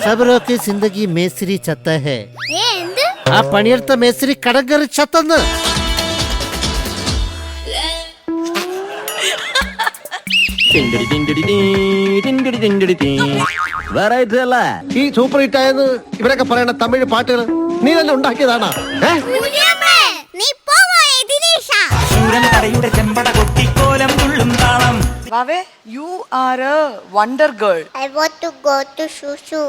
सबरों की जिंदगी मेसरी चत्ता है आ पणियर्ത്ത മേസ്ത്രി കടങ്കറി ചത്തന്ന് ഈ സൂപ്പർ ഹിറ്റ് ആയെന്ന് ഇവരൊക്കെ പറയണ തമിഴ് പാട്ടുകൾ നീ തന്നെ ഉണ്ടാക്കിയതാണാ? Vave, you are a wonder girl. I want to go to Shushu.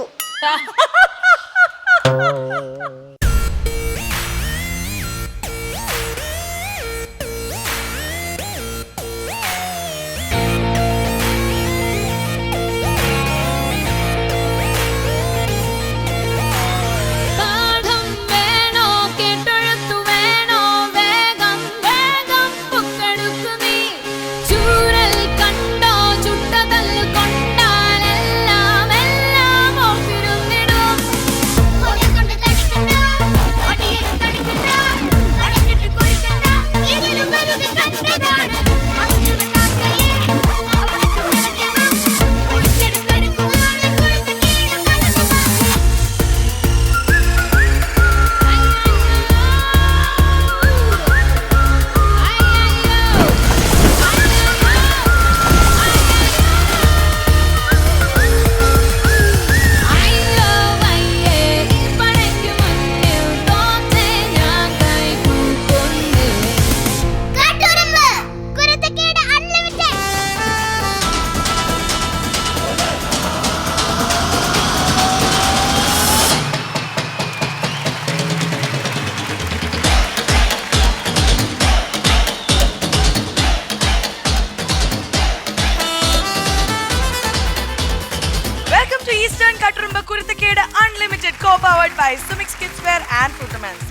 Unlimited co-powered by Sumix Kids Wear and Footmans.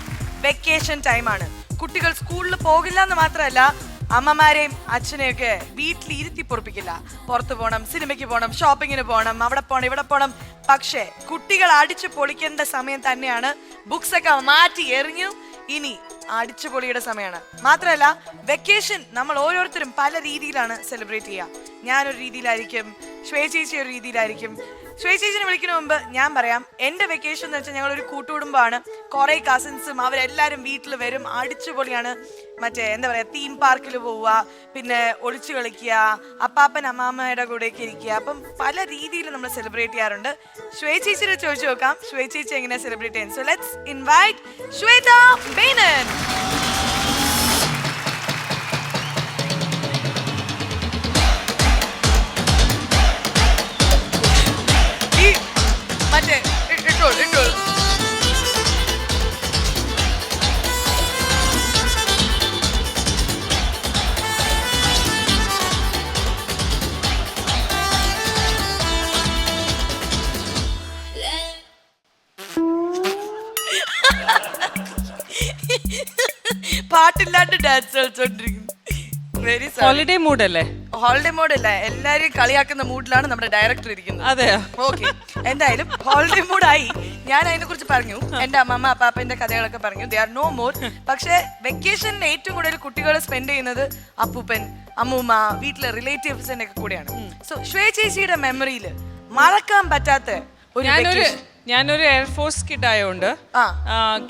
Vacation time ആണ്. കുട്ടികൾ സ്കൂളിൽ പോകില്ല എന്ന് മാത്രമല്ല അമ്മമാരെയും അച്ഛനെയൊക്കെ വീട്ടിൽ ഇരുത്തി പൊറപ്പിക്കില്ല. പുറത്തു പോകണം, സിനിമയ്ക്ക് പോകണം, ഷോപ്പിങ്ങിന് പോകണം, അവിടെ പോകണം, ഇവിടെ പോകണം. പക്ഷേ കുട്ടികൾ അടിച്ചു പൊളിക്കേണ്ട സമയം തന്നെയാണ്. ബുക്സ് ഒക്കെ മാറ്റി എറിഞ്ഞു, ഇനി അടിച്ചുപൊളിയുടെ സമയമാണ്. മാത്രമല്ല വെക്കേഷൻ നമ്മൾ ഓരോരുത്തരും പല രീതിയിലാണ് സെലിബ്രേറ്റ് ചെയ്യുക. ഞാനൊരു രീതിയിലായിരിക്കും, ശ്വേത ചേച്ചി ഒരു രീതിയിലായിരിക്കും. ശ്വേത ചേച്ചിനെ വിളിക്കുന്ന മുമ്പ് ഞാൻ പറയാം, എൻ്റെ വെക്കേഷൻ എന്ന് വെച്ചാൽ ഞങ്ങളൊരു കൂട്ടുകുടുംബമാണ്. കുറേ കസിൻസും അവരെല്ലാവരും വീട്ടിൽ വരും, അടിച്ചുപൊളിയാണ്. മറ്റേ എന്താ പറയുക, തീം പാർക്കിൽ പോവുക, പിന്നെ ഒളിച്ചു കളിക്കുക, അപ്പാപ്പൻ അമ്മാമ്മയുടെ കൂടെയൊക്കെ ഇരിക്കുക. അപ്പം പല രീതിയിൽ നമ്മൾ സെലിബ്രേറ്റ് ചെയ്യാറുണ്ട്. ശ്വേത ചേച്ചിയെ ചോദിച്ചു നോക്കാം ശ്വേത ചേച്ചി എങ്ങനെയാണ് സെലിബ്രേറ്റ് ചെയ്യുന്നത്. So let's invite Shweta Menon. മറ്റേ ഇട്ടോൾ പാട്ടില്ലാണ്ട് ഡാൻസ് കളിച്ചോണ്ടിരിക്കുന്നു. വെരി ഹോളിഡേ മൂഡ് അല്ലേ? ഹോളിഡേ മൂഡ് അല്ല, എല്ലാരും കളിയാക്കുന്ന മൂഡിലാണ് നമ്മുടെ ഡയറക്ടർ ഇരിക്കുന്നത്. അതെയോ? ഓക്കെ, എന്തായാലും ഹോളിഡേ മൂഡായി. ഞാൻ അതിനെ കുറിച്ച് പറഞ്ഞു, എന്റെ അമ്മമ്മ അപ്പാപ്പന്റെ കഥകളൊക്കെ പറഞ്ഞു. They are no more. പക്ഷെ വെക്കേഷനിൽ ഏറ്റവും കൂടുതൽ കുട്ടികൾ സ്പെൻഡ് ചെയ്യുന്നത് അപ്പൂപ്പൻ, അമ്മൂമ്മ, വീട്ടിലെ റിലേറ്റീവ്സിന്റെ ഒക്കെ കൂടെയാണ്. സോ ശ്വേത ചേച്ചിയുടെ മെമ്മറിയിൽ മറക്കാൻ പറ്റാത്ത ഒരു ഞാനൊരു എയർഫോഴ്സ് കിഡ് ആയതുകൊണ്ട്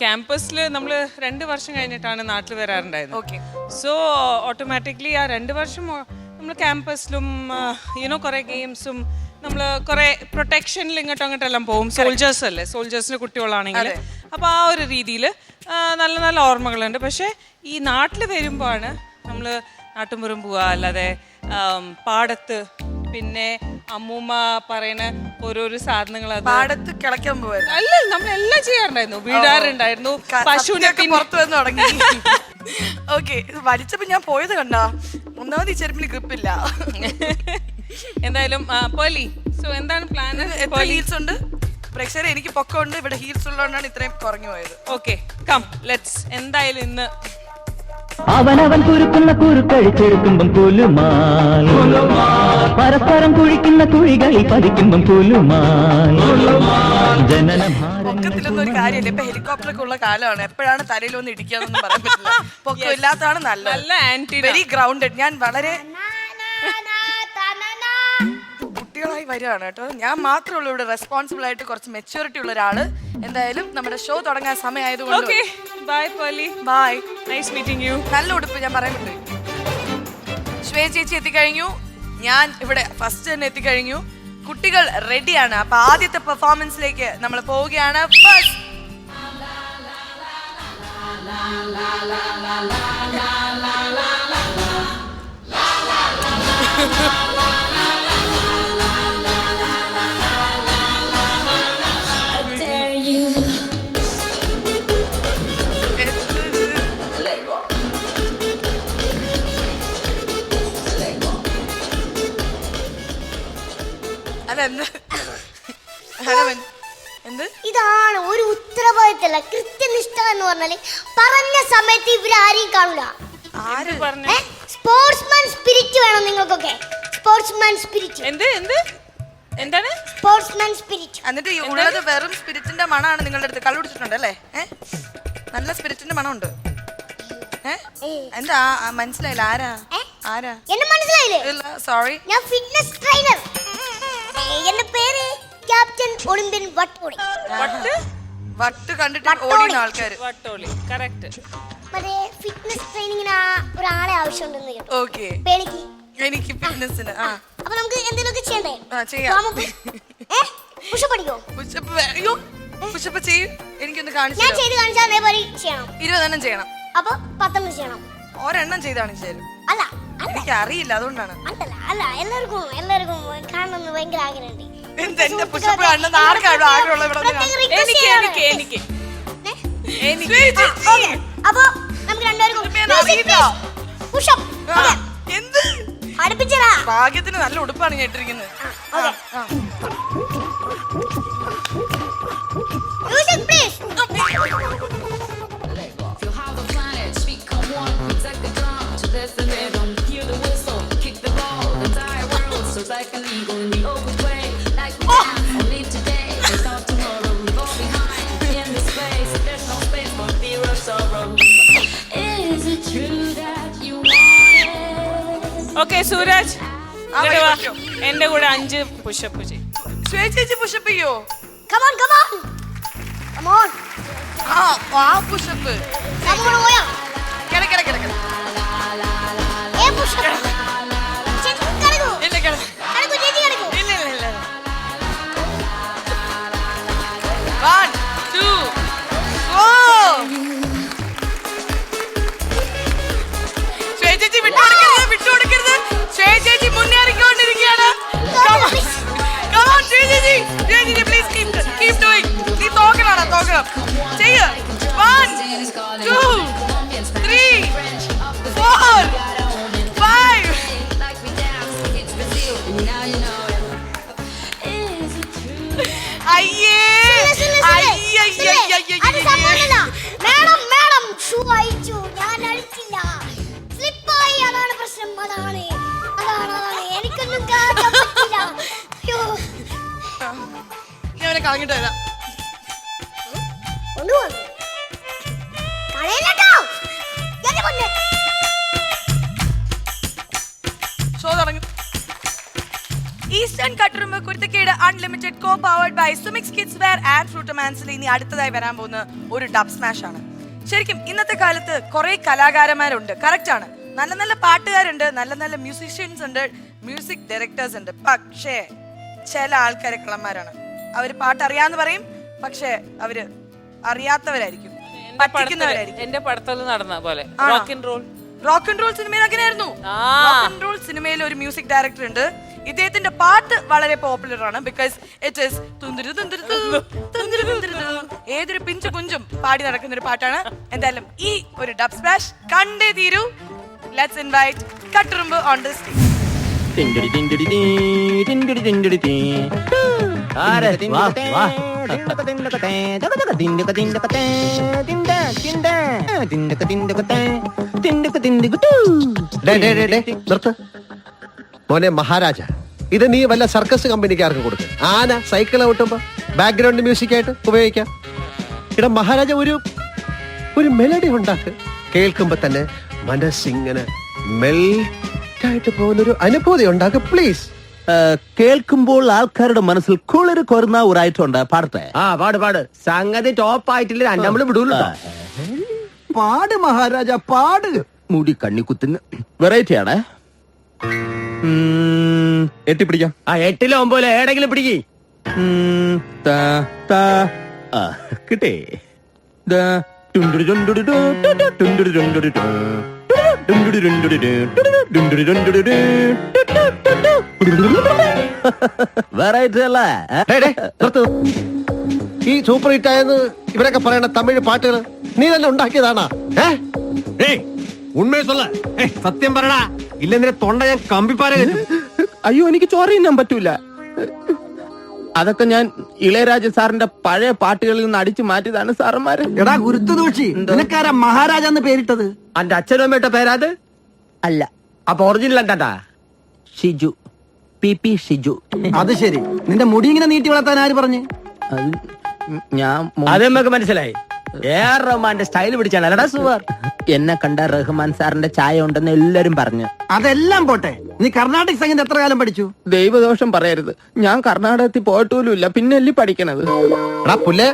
ക്യാമ്പസിൽ നമ്മൾ 2 വർഷം കഴിഞ്ഞിട്ടാണ് നാട്ടിൽ വരാറുണ്ടായിരുന്നത്. സോ ഓട്ടോമാറ്റിക്കലി ആ 2 വർഷം നമ്മൾ ക്യാമ്പസിലും കുറേ ഗെയിംസും നമ്മൾ കുറേ പ്രൊട്ടക്ഷനിൽ ഇങ്ങോട്ടും അങ്ങോട്ടെല്ലാം പോകും. സോൾജേഴ്സ് അല്ലേ, സോൾജേഴ്സിന് കുട്ടികളാണെങ്കിൽ. അപ്പോൾ ആ ഒരു രീതിയിൽ നല്ല നല്ല ഓർമ്മകളുണ്ട്. പക്ഷേ ഈ നാട്ടിൽ വരുമ്പോഴാണ് നമ്മൾ നാട്ടുമ്പുറം പോവുക, അല്ലാതെ പാടത്ത്, പിന്നെ അമ്മൂമ്മ പറയുന്ന ഓരോരോ സാധനങ്ങൾ, പാടത്ത് കിളയ്ക്കാൻ പോയത് അല്ല, നമ്മളെല്ലാം ചെയ്യാറുണ്ടായിരുന്നു. വീടാറുണ്ടായിരുന്നു, പശുവിനെ പുറത്തു വന്ന് തുടങ്ങി. ഓക്കെ, വലിച്ചപ്പോ ഞാൻ പോയത് കണ്ട ഒന്നാമത് ഈ ചെരുപ്പിന് ഗ്രിപ്പില്ല. എന്തായാലും പോലി, സോ എന്താണ് പ്ലാൻ? ഹീൽസ് ഉണ്ട് പ്രേക്ഷകരെ, എനിക്ക് പൊക്കമുണ്ട്. ഇവിടെ ഹീൽസ് ഉള്ളതുകൊണ്ടാണ് ഇത്രയും കുറഞ്ഞു പോയത്. Okay, come let's. എന്തായാലും ഇന്ന് അവനവൻ കുരുക്കുന്ന കുരുക്കഴിച്ചെടുക്കുമ്പം പുലുമാൽ, പരസ്പരം കുഴിക്കുന്ന കുഴികളിൽ പതിക്കുമ്പം പുലുമാൽ. പൊക്കത്തിലൊന്നും ഒരു കാര്യമില്ല. ഇപ്പൊ ഹെലികോപ്റ്ററൊക്കെ ഉള്ള കാലമാണ്. എപ്പോഴാണ് തലയിലൊന്നും ഇടിക്കാന്നൊന്നും പറയാൻ പറ്റില്ല. പൊക്കം ഇല്ലാത്തതാണ് നല്ല ആന്റി, വെരി ഗ്രൗണ്ടഡ്. ഞാൻ വളരെ കുട്ടികളായി വരികയാണ് കേട്ടോ. ഞാൻ മാത്രമേ ഉള്ളൂ ഇവിടെ റെസ്പോൺസിബിൾ ആയിട്ട് കുറച്ച് മെച്യൂരിറ്റി ഉള്ള ഒരാള്. എന്തായാലും നമ്മുടെ ഷോ തുടങ്ങാൻ സമയമായതുകൊണ്ട് bye Pearle. Bye. Nice meeting you. നല്ല ഉടുപ്പ് ഞാൻ പറയാൻ പറ്റും. ശ്വേത ചേച്ചി എത്തിക്കഴിഞ്ഞു, ഞാൻ ഇവിടെ ഫസ്റ്റ് തന്നെ എത്തിക്കഴിഞ്ഞു. കുട്ടികൾ റെഡിയാണ്. അപ്പൊ ആദ്യത്തെ പെർഫോമൻസിലേക്ക് നമ്മൾ പോവുകയാണ്. ഫസ്റ്റ് ഇതാണ് ഒരു ഉത്തരവാദിത്തമല്ല, കൃത്യനിഷ്ഠ എന്ന് പറഞ്ഞാല് പറഞ്ഞ സമയത്ത് ഇവരാരെയും കാണൂല. സ്പോർട്സ്മാൻ സ്പിരിറ്റ് വേണം നിങ്ങൾക്കൊക്കെ. Sportsman spirit. എന്താണ് സ്പോർട്സ്മാൻ സ്പിരിറ്റ്? എന്നിട്ട് ഉള്ളത് വെറും സ്പിരിറ്റിന്റെ മണമാണ്. നിങ്ങളുടെ അടുത്ത് കള്ളു കുടിച്ചിട്ടുണ്ട് അല്ലേ? നല്ല സ്പിരിറ്റിന്റെ മണമുണ്ട്. എന്താ മനസ്സിലായില്ല? ആരാ എന്നെ മനസ്സിലായില്ലേ? സോറി, ഞാൻ ഫിറ്റ്നസ് ട്രെയിനർ. എന്റെ പേര് ക്യാപ്റ്റൻ ഒളിമ്പ്യൻ വട്ടോളി. വട്ട് കണ്ടിട്ട് ഓടിയ ആൾക്കാര്. വട്ടോളി കറക്റ്റ്. മറ്റേ ഫിറ്റ്നസ് ട്രെയിനിങ്ങിന് ഒരാളെ ആവശ്യമുണ്ടെന്ന് കേട്ടോ. ഓക്കേ, എനിക്ക് ഫിറ്റ്നസിന്. അപ്പൊ നമുക്ക് എന്തെങ്കിലുമൊക്കെ ചെയ്യണ്ടേ? പുഷപ്പ് അടിക്കോ? പുഷപ്പ് ചെയ്യും. എനിക്കൊന്ന് കാണിച്ചു. ഞാൻ ചെയ്ത് കാണിച്ചാൽ അതേപോലെ ചെയ്യണം. 20 എണ്ണം ചെയ്യണം. അപ്പൊ 10 എണ്ണം ചെയ്യണം. ഒരെണ്ണം ചെയ്ത് കാണിച്ചു തരും. അല്ല എനിക്ക് അറിയില്ല, അതുകൊണ്ടാണ്. അല്ല എല്ലാവർക്കും കാണണമെന്ന് ഭയങ്കര ആഗ്രഹമുണ്ട്. എന്റെ പുഷപ്പ് കാണുന്നത് ആർക്കാണോ ആഗ്രഹമുള്ള ഇവിടെ? അപ്പൊ നമുക്ക് രണ്ടുപേർക്കും പുഷപ്പ് അടുപ്പിച്ചടാ. ഭാഗ്യത്തിന് നല്ല ഉടുപ്പാണ് ഞാൻ ഇട്ടിരിക്കുന്നത്. Music please. Like an eagle in the open way, like we dance, only today, there's no tomorrow, we go behind, in this space, there's no space for fear of sorrow. Is it true that you want it? Okay, Suraj എന്റെ കൂടെ 5 pushup ചെയ്യും. ശ്വേത ചേച്ചി pushup ചെയ്യോ? Come on. Push up push up. വിട്ടുകൊടുക്കരുത്. ശ്വേത ചേച്ചി മുന്നേറിക്കൊണ്ടിരിക്കുകയാണ്. നീ തോക്കണം. ചെയ്യ്. 1 2 3 4 5. മേഡം ഷൂ അയച്ചു, ഞാൻ അഴിച്ചില്ല. സ്ലിപ്പായി, അതാണ് പ്രശ്നം. അതാണ് എനിക്കൊന്നും കാണാൻ പറ്റില്ല. ഞാൻ കളഞ്ഞിട്ട് വരാം. ഷോ തുടങ്ങി. Eastern Katturumbu Kuruthakkedu unlimited co powered by Sumix kids wear and ഫ്രൂട്ടമാൻസിൽ ഇനി അടുത്തതായി വരാൻ പോകുന്ന ഒരു ഡബ് സ്മാഷ് ആണ്. ശരിക്കും ഇന്നത്തെ കാലത്ത് കുറെ കലാകാരന്മാരുണ്ട്, കറക്റ്റ് ആണ്. നല്ല നല്ല പാട്ടുകാരുണ്ട്, നല്ല മ്യൂസീഷ്യൻസ് ഉണ്ട്, മ്യൂസിക് ഡയറക്ടേഴ്സ് ഉണ്ട്. പക്ഷേ ചില ആൾക്കാരെ കള്ളന്മാരാണ്. അവര് പാട്ട് അറിയാന്ന് പറയും, പക്ഷെ അവര് അറിയാത്തവരായിരിക്കും, പറ്റിക്കുന്നവരായിരിക്കും. എന്റെ പടത്തിൽ നടന്ന പോലെ റോക്ക് ആൻഡ് റോൾ സിനിമയിൽ അങ്ങനെയായിരുന്നു. റോക്ക് ആൻഡ് റോൾ സിനിമയിൽ ഒരു മ്യൂസിക് ഡയറക്ടർ ഉണ്ട്. ഇദ്ദേഹത്തിന്റെ പാട്ട് വളരെ പോപ്പുലർ ആണ്. ബിക്കോസ് ഇറ്റ് ഈസ് ഏതൊരു പിഞ്ചു കുഞ്ചും പാടി നടക്കുന്ന ഒരു പാട്ടാണ്. എന്തായാലും ഈ ഒരു ഡബ് സ്മാഷ് കണ്ടേ തീരൂ. Let's invite Katturumbu on the stage. മോനെ മഹാരാജ, ഇത് നീ വല്ല സർക്കസ് കമ്പനിക്കാർക്ക് കൊടുക്കും. ആന സൈക്കിൾ ഓട്ടുമ്പോ ബാക്ക്ഗ്രൗണ്ട് മ്യൂസിക് ആയിട്ട് ഉപയോഗിക്കാം. ഇവിടെ മഹാരാജ ഒരു മെലഡി ഉണ്ടാക്ക്. കേൾക്കുമ്പോ തന്നെ മനസ്സിങ്ങനെ മെൽറ്റായിട്ട് പോകുന്നൊരു അനുഭൂതി ഉണ്ടാക്ക് പ്ലീസ്. കേൾക്കുമ്പോൾ ആൾക്കാരുടെ മനസ്സിൽ കുളിര് കൊരുന്ന ഒരായിട്ടുണ്ട്. പാടട്ടെ? ആ പാട് പാട്. സംഗതി ടോപ്പ് ആയിട്ടില്ല, നമ്മള് വിടൂല. പാട് മഹാരാജ പാട്. മുടി കണ്ണിക്കുത്തിന് വെറൈറ്റി ആണ്. എട്ടിപ്പിടിക്കാം. ആ 8ലോ 9ലോ ഏടെങ്കിലും പിടിക്കേ. കിട്ടേ. വെറൈറ്റി അല്ലേ? ഈ സൂപ്പർ ഹിറ്റ് ആയെന്ന് ഇവരൊക്കെ പറയണ തമിഴ് പാട്ടുകൾ നീ തന്നെ ഉണ്ടാക്കിയതാണാ? ഉണ്മയെ சொல்ல സത്യം പറടാ, ഇല്ലെന്നിന്റെ തൊണ്ട ഞാൻ കമ്പിപ്പാര. അയ്യോ, എനിക്ക് ചോര തിന്നാൻ പറ്റൂല. അതൊക്കെ ഞാൻ ഇളയരാജ സാറിന്റെ പഴയ പാട്ടുകളിൽ നിന്ന് അടിച്ചു മാറ്റിയതാണ് സാറന്മാര്. എടാ ഗുരുത്വദോഷി, നിനക്കാരാ മഹാരാജ എന്ന് പേരിട്ടത്? അന്റെ അച്ഛനും അമ്മയുടെ പേരാത് അല്ല. അപ്പൊ ഒറിജിനൽ എന്താ? ഷിജു, പി ഷിജു. അത് ശരി. നിന്റെ മുടി ഇങ്ങനെ നീട്ടി വളർത്താൻ ആര് പറഞ്ഞു? ഞാൻ അത് നമുക്ക് മനസ്സിലായി. റഹ്മാന്റെ സ്റ്റൈൽ പിടിച്ചാണ് സുവർ. എന്നെ കണ്ട റഹ്മാൻ സാറിന്റെ ചായ ഉണ്ടെന്ന് എല്ലാരും പറഞ്ഞു. അതെല്ലാം പോട്ടെ, നീ കർണാടക സംഗീതം എത്ര കാലം പഠിച്ചു? ദൈവദോഷം പറയരുത്, ഞാൻ കർണാടകത്തിൽ പോയിട്ടുമില്ല, പിന്നെ അല്ലേ പഠിക്കണത്. പുല്ലേ,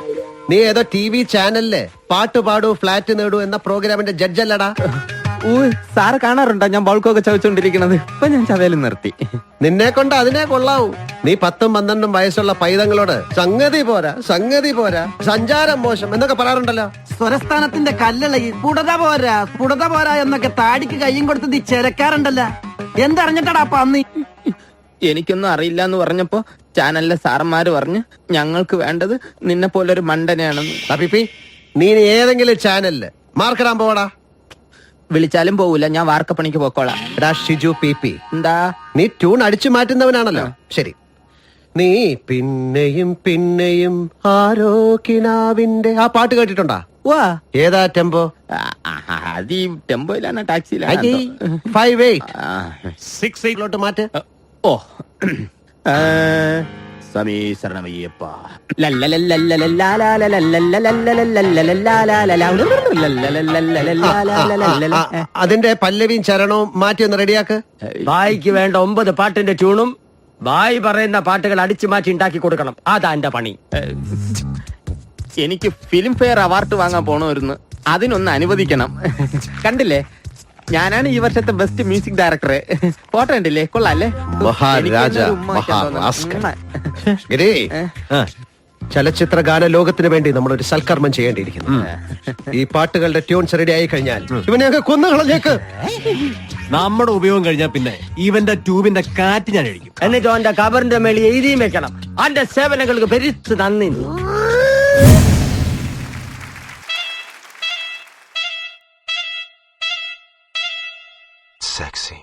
നീ ഏതോ TV ചാനലിലെ പാട്ട് പാടൂ ഫ്ലാറ്റ് നേടൂ എന്ന പ്രോഗ്രാമിന്റെ ജഡ്ജല്ലടാ. സാറ് കാണാറുണ്ടോ ഞാൻ ബൾക്കൊക്കെ ചവച്ചോണ്ടിരിക്കണത്? ഇപ്പൊ ഞാൻ ചവയിലും നിർത്തി. നിന്നെ കൊണ്ട് അതിനെ കൊള്ളാവൂ. നീ 10ഉം 12ഉം വയസ്സുള്ള പൈതങ്ങളോട് സംഗതി പോരാ, സംഗതി പോരാ, സഞ്ചാരം മോശം എന്നൊക്കെ പറയാറുണ്ടല്ലോ. സ്വരസ്ഥാനത്തിന്റെ കല്ലളയിൽ സ്ഫുടത പോരാ, സ്ഫുടത പോരാ എന്നൊക്കെ താടിക്ക് കയ്യും കൊടുത്ത് നീ ചെരക്കാറുണ്ടല്ല. എന്തറിഞ്ഞിട്ടാടാ പന്നി? എനിക്കൊന്നും അറിയില്ല എന്ന് പറഞ്ഞപ്പോ ചാനലിലെ സാറന്മാര് പറഞ്ഞു ഞങ്ങൾക്ക് വേണ്ടത് നിന്നെ പോലൊരു മണ്ടനെയാണെന്ന്. അപ്പിപ്പി, നീ ഏതെങ്കിലും ചാനലില് മാർക്കിടാൻ പോടാ. വിളിച്ചാലും പോവില്ല, ഞാൻ വാർക്കപ്പണിക്ക് പോക്കോളാം. ഷിജു പി. എന്താ? നീ ട്യൂൺ അടിച്ചു മാറ്റുന്നവനാണല്ലോ. ശരി, നീ പിന്നെയും പിന്നെയും ആരോ കിനാവിന്റെ ആ പാട്ട് കേട്ടിട്ടുണ്ടാ? ഏതാ ടെമ്പോ? അത് ഈ ടെമ്പോയിലാണ്, ടാക്സിയിലാണ്. 5-8 മാറ്റ്. ഓ സമീകരണമയ്യപ്പ. അതിന്റെ പല്ലവിയും ചരണവും മാറ്റി ഒന്ന് റെഡിയാക്ക്. ബായിക്ക് വേണ്ട 9 പാട്ടിന്റെ ട്യൂണും ബായി പറയുന്ന പാട്ടുകൾ അടിച്ചു മാറ്റി ഉണ്ടാക്കി കൊടുക്കണം. അതാ എന്റെ പണി. എനിക്ക് ഫിലിം ഫെയർ അവാർഡ് വാങ്ങാൻ പോണമായിരുന്നു, അതിനൊന്ന് അനുവദിക്കണം. കണ്ടില്ലേ, ഞാനാണ് ഈ വർഷത്തെ ബെസ്റ്റ് മ്യൂസിക് ഡയറക്ടർ. ഫോട്ടോ ഉണ്ടല്ലേ, കൊള്ളാല്ലേ? ചലച്ചിത്ര ഗാന ലോകത്തിന് വേണ്ടി നമ്മളൊരു സൽക്കർമ്മം ചെയ്യേണ്ടിയിരിക്കുന്നു. ഈ പാട്ടുകളുടെ ട്യൂൺസ് റെഡി ആയി കഴിഞ്ഞാൽ ഇവനെയൊക്കെ കൊന്നുകളഞ്ഞേക്ക്. നമ്മുടെ ഉപയോഗം കഴിഞ്ഞാൽ പിന്നെ ഇവന്റെ ട്യൂബിന്റെ കാറ്റ് ഞാൻ കഴിക്കും. എന്നിട്ട് അവന്റെ കബറിന്റെ മേളിൽ എഴുതിയും വെക്കണം, അവന്റെ സേവനങ്ങൾക്ക് പെരുത്ത് നന്ദി. Sexy.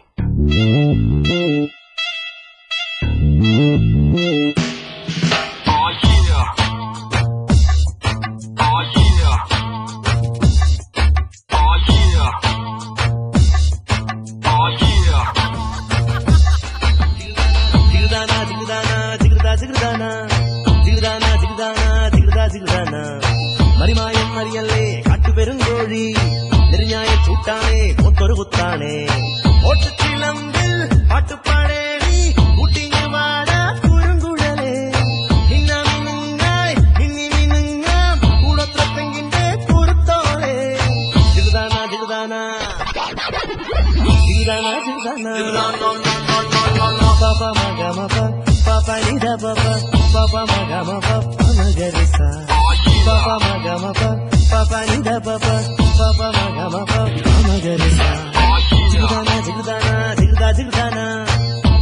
മറിമായം മറിയല്ലേ കാട്ടുപെരുങ്കോഴി നെരിഞ്ഞായ ചൂട്ടാണേ മൂത്തൊരു കുത്താണേ ഓട്ടത്തിളമ്പിൽ പാട്ടുപാടേടി ഊട്ടിഞ്ഞു വാട കുറുങ്കുഴലേ മിന്നാമിനുങ്ങായി മിന്നി മിനുങ്ങാം കൂടത്ര പെങ്കിന്റെ കുറുത്തോളേ ജിഗുദാന ജിഗുദാന ജിഗുദാന ജിഗുദാന പാപ മഗമപ പാപ നിധ പാപ മഗമപ മഗരിസ പാപ മഗമപ പാപ നിധ പാപ മഗമപ മഗരിസ ജിഗുദാന ജിഗുദാന ജിഗുദാ ജിഗുദാന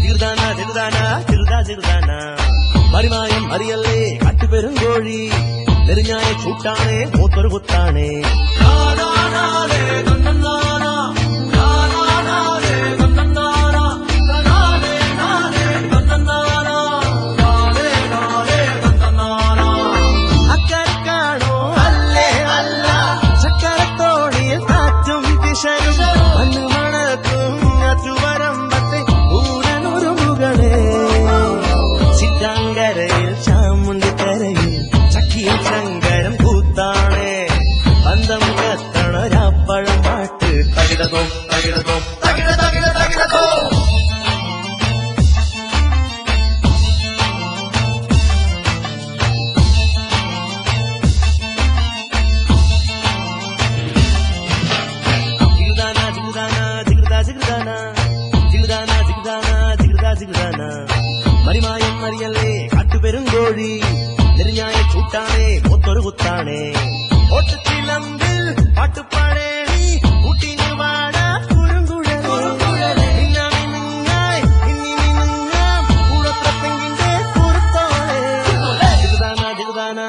ജിഗുദാന ജിഗുദാന ജിഗുദാ ജിഗുദാന മറിമായം അറിയല്ലേ കാട്ടുപെരുങ്കോഴി നെരിഞ്ഞായ ചൂട്ടാണേ മൂത്തൊരു കുത്താണേ ചിറ്റാങ്കരയിൽ ചാമുണ്ടിക്കരയിൽ ചക്കിയിൽ ശങ്കരം കൂത്താണേ പന്തം കത്തണൊരാപ്പഴം പാട്ട് കുട്ടാണേ മൂത്തൊരു കുത്താണേ ഓട്ടത്തിലമ്പിൽ പാട്ടുപാടേ നീ കൂട്ടിന് വാട കുറുങ്കുഴലേ മിന്നാമിനുങ്ങായ് മിന്നിമിനുങ്ങാം കൂടത്രപ്പെങ്കിന്റെ കുറുത്തോളേ ജിഗുദാന ജിഗുദാന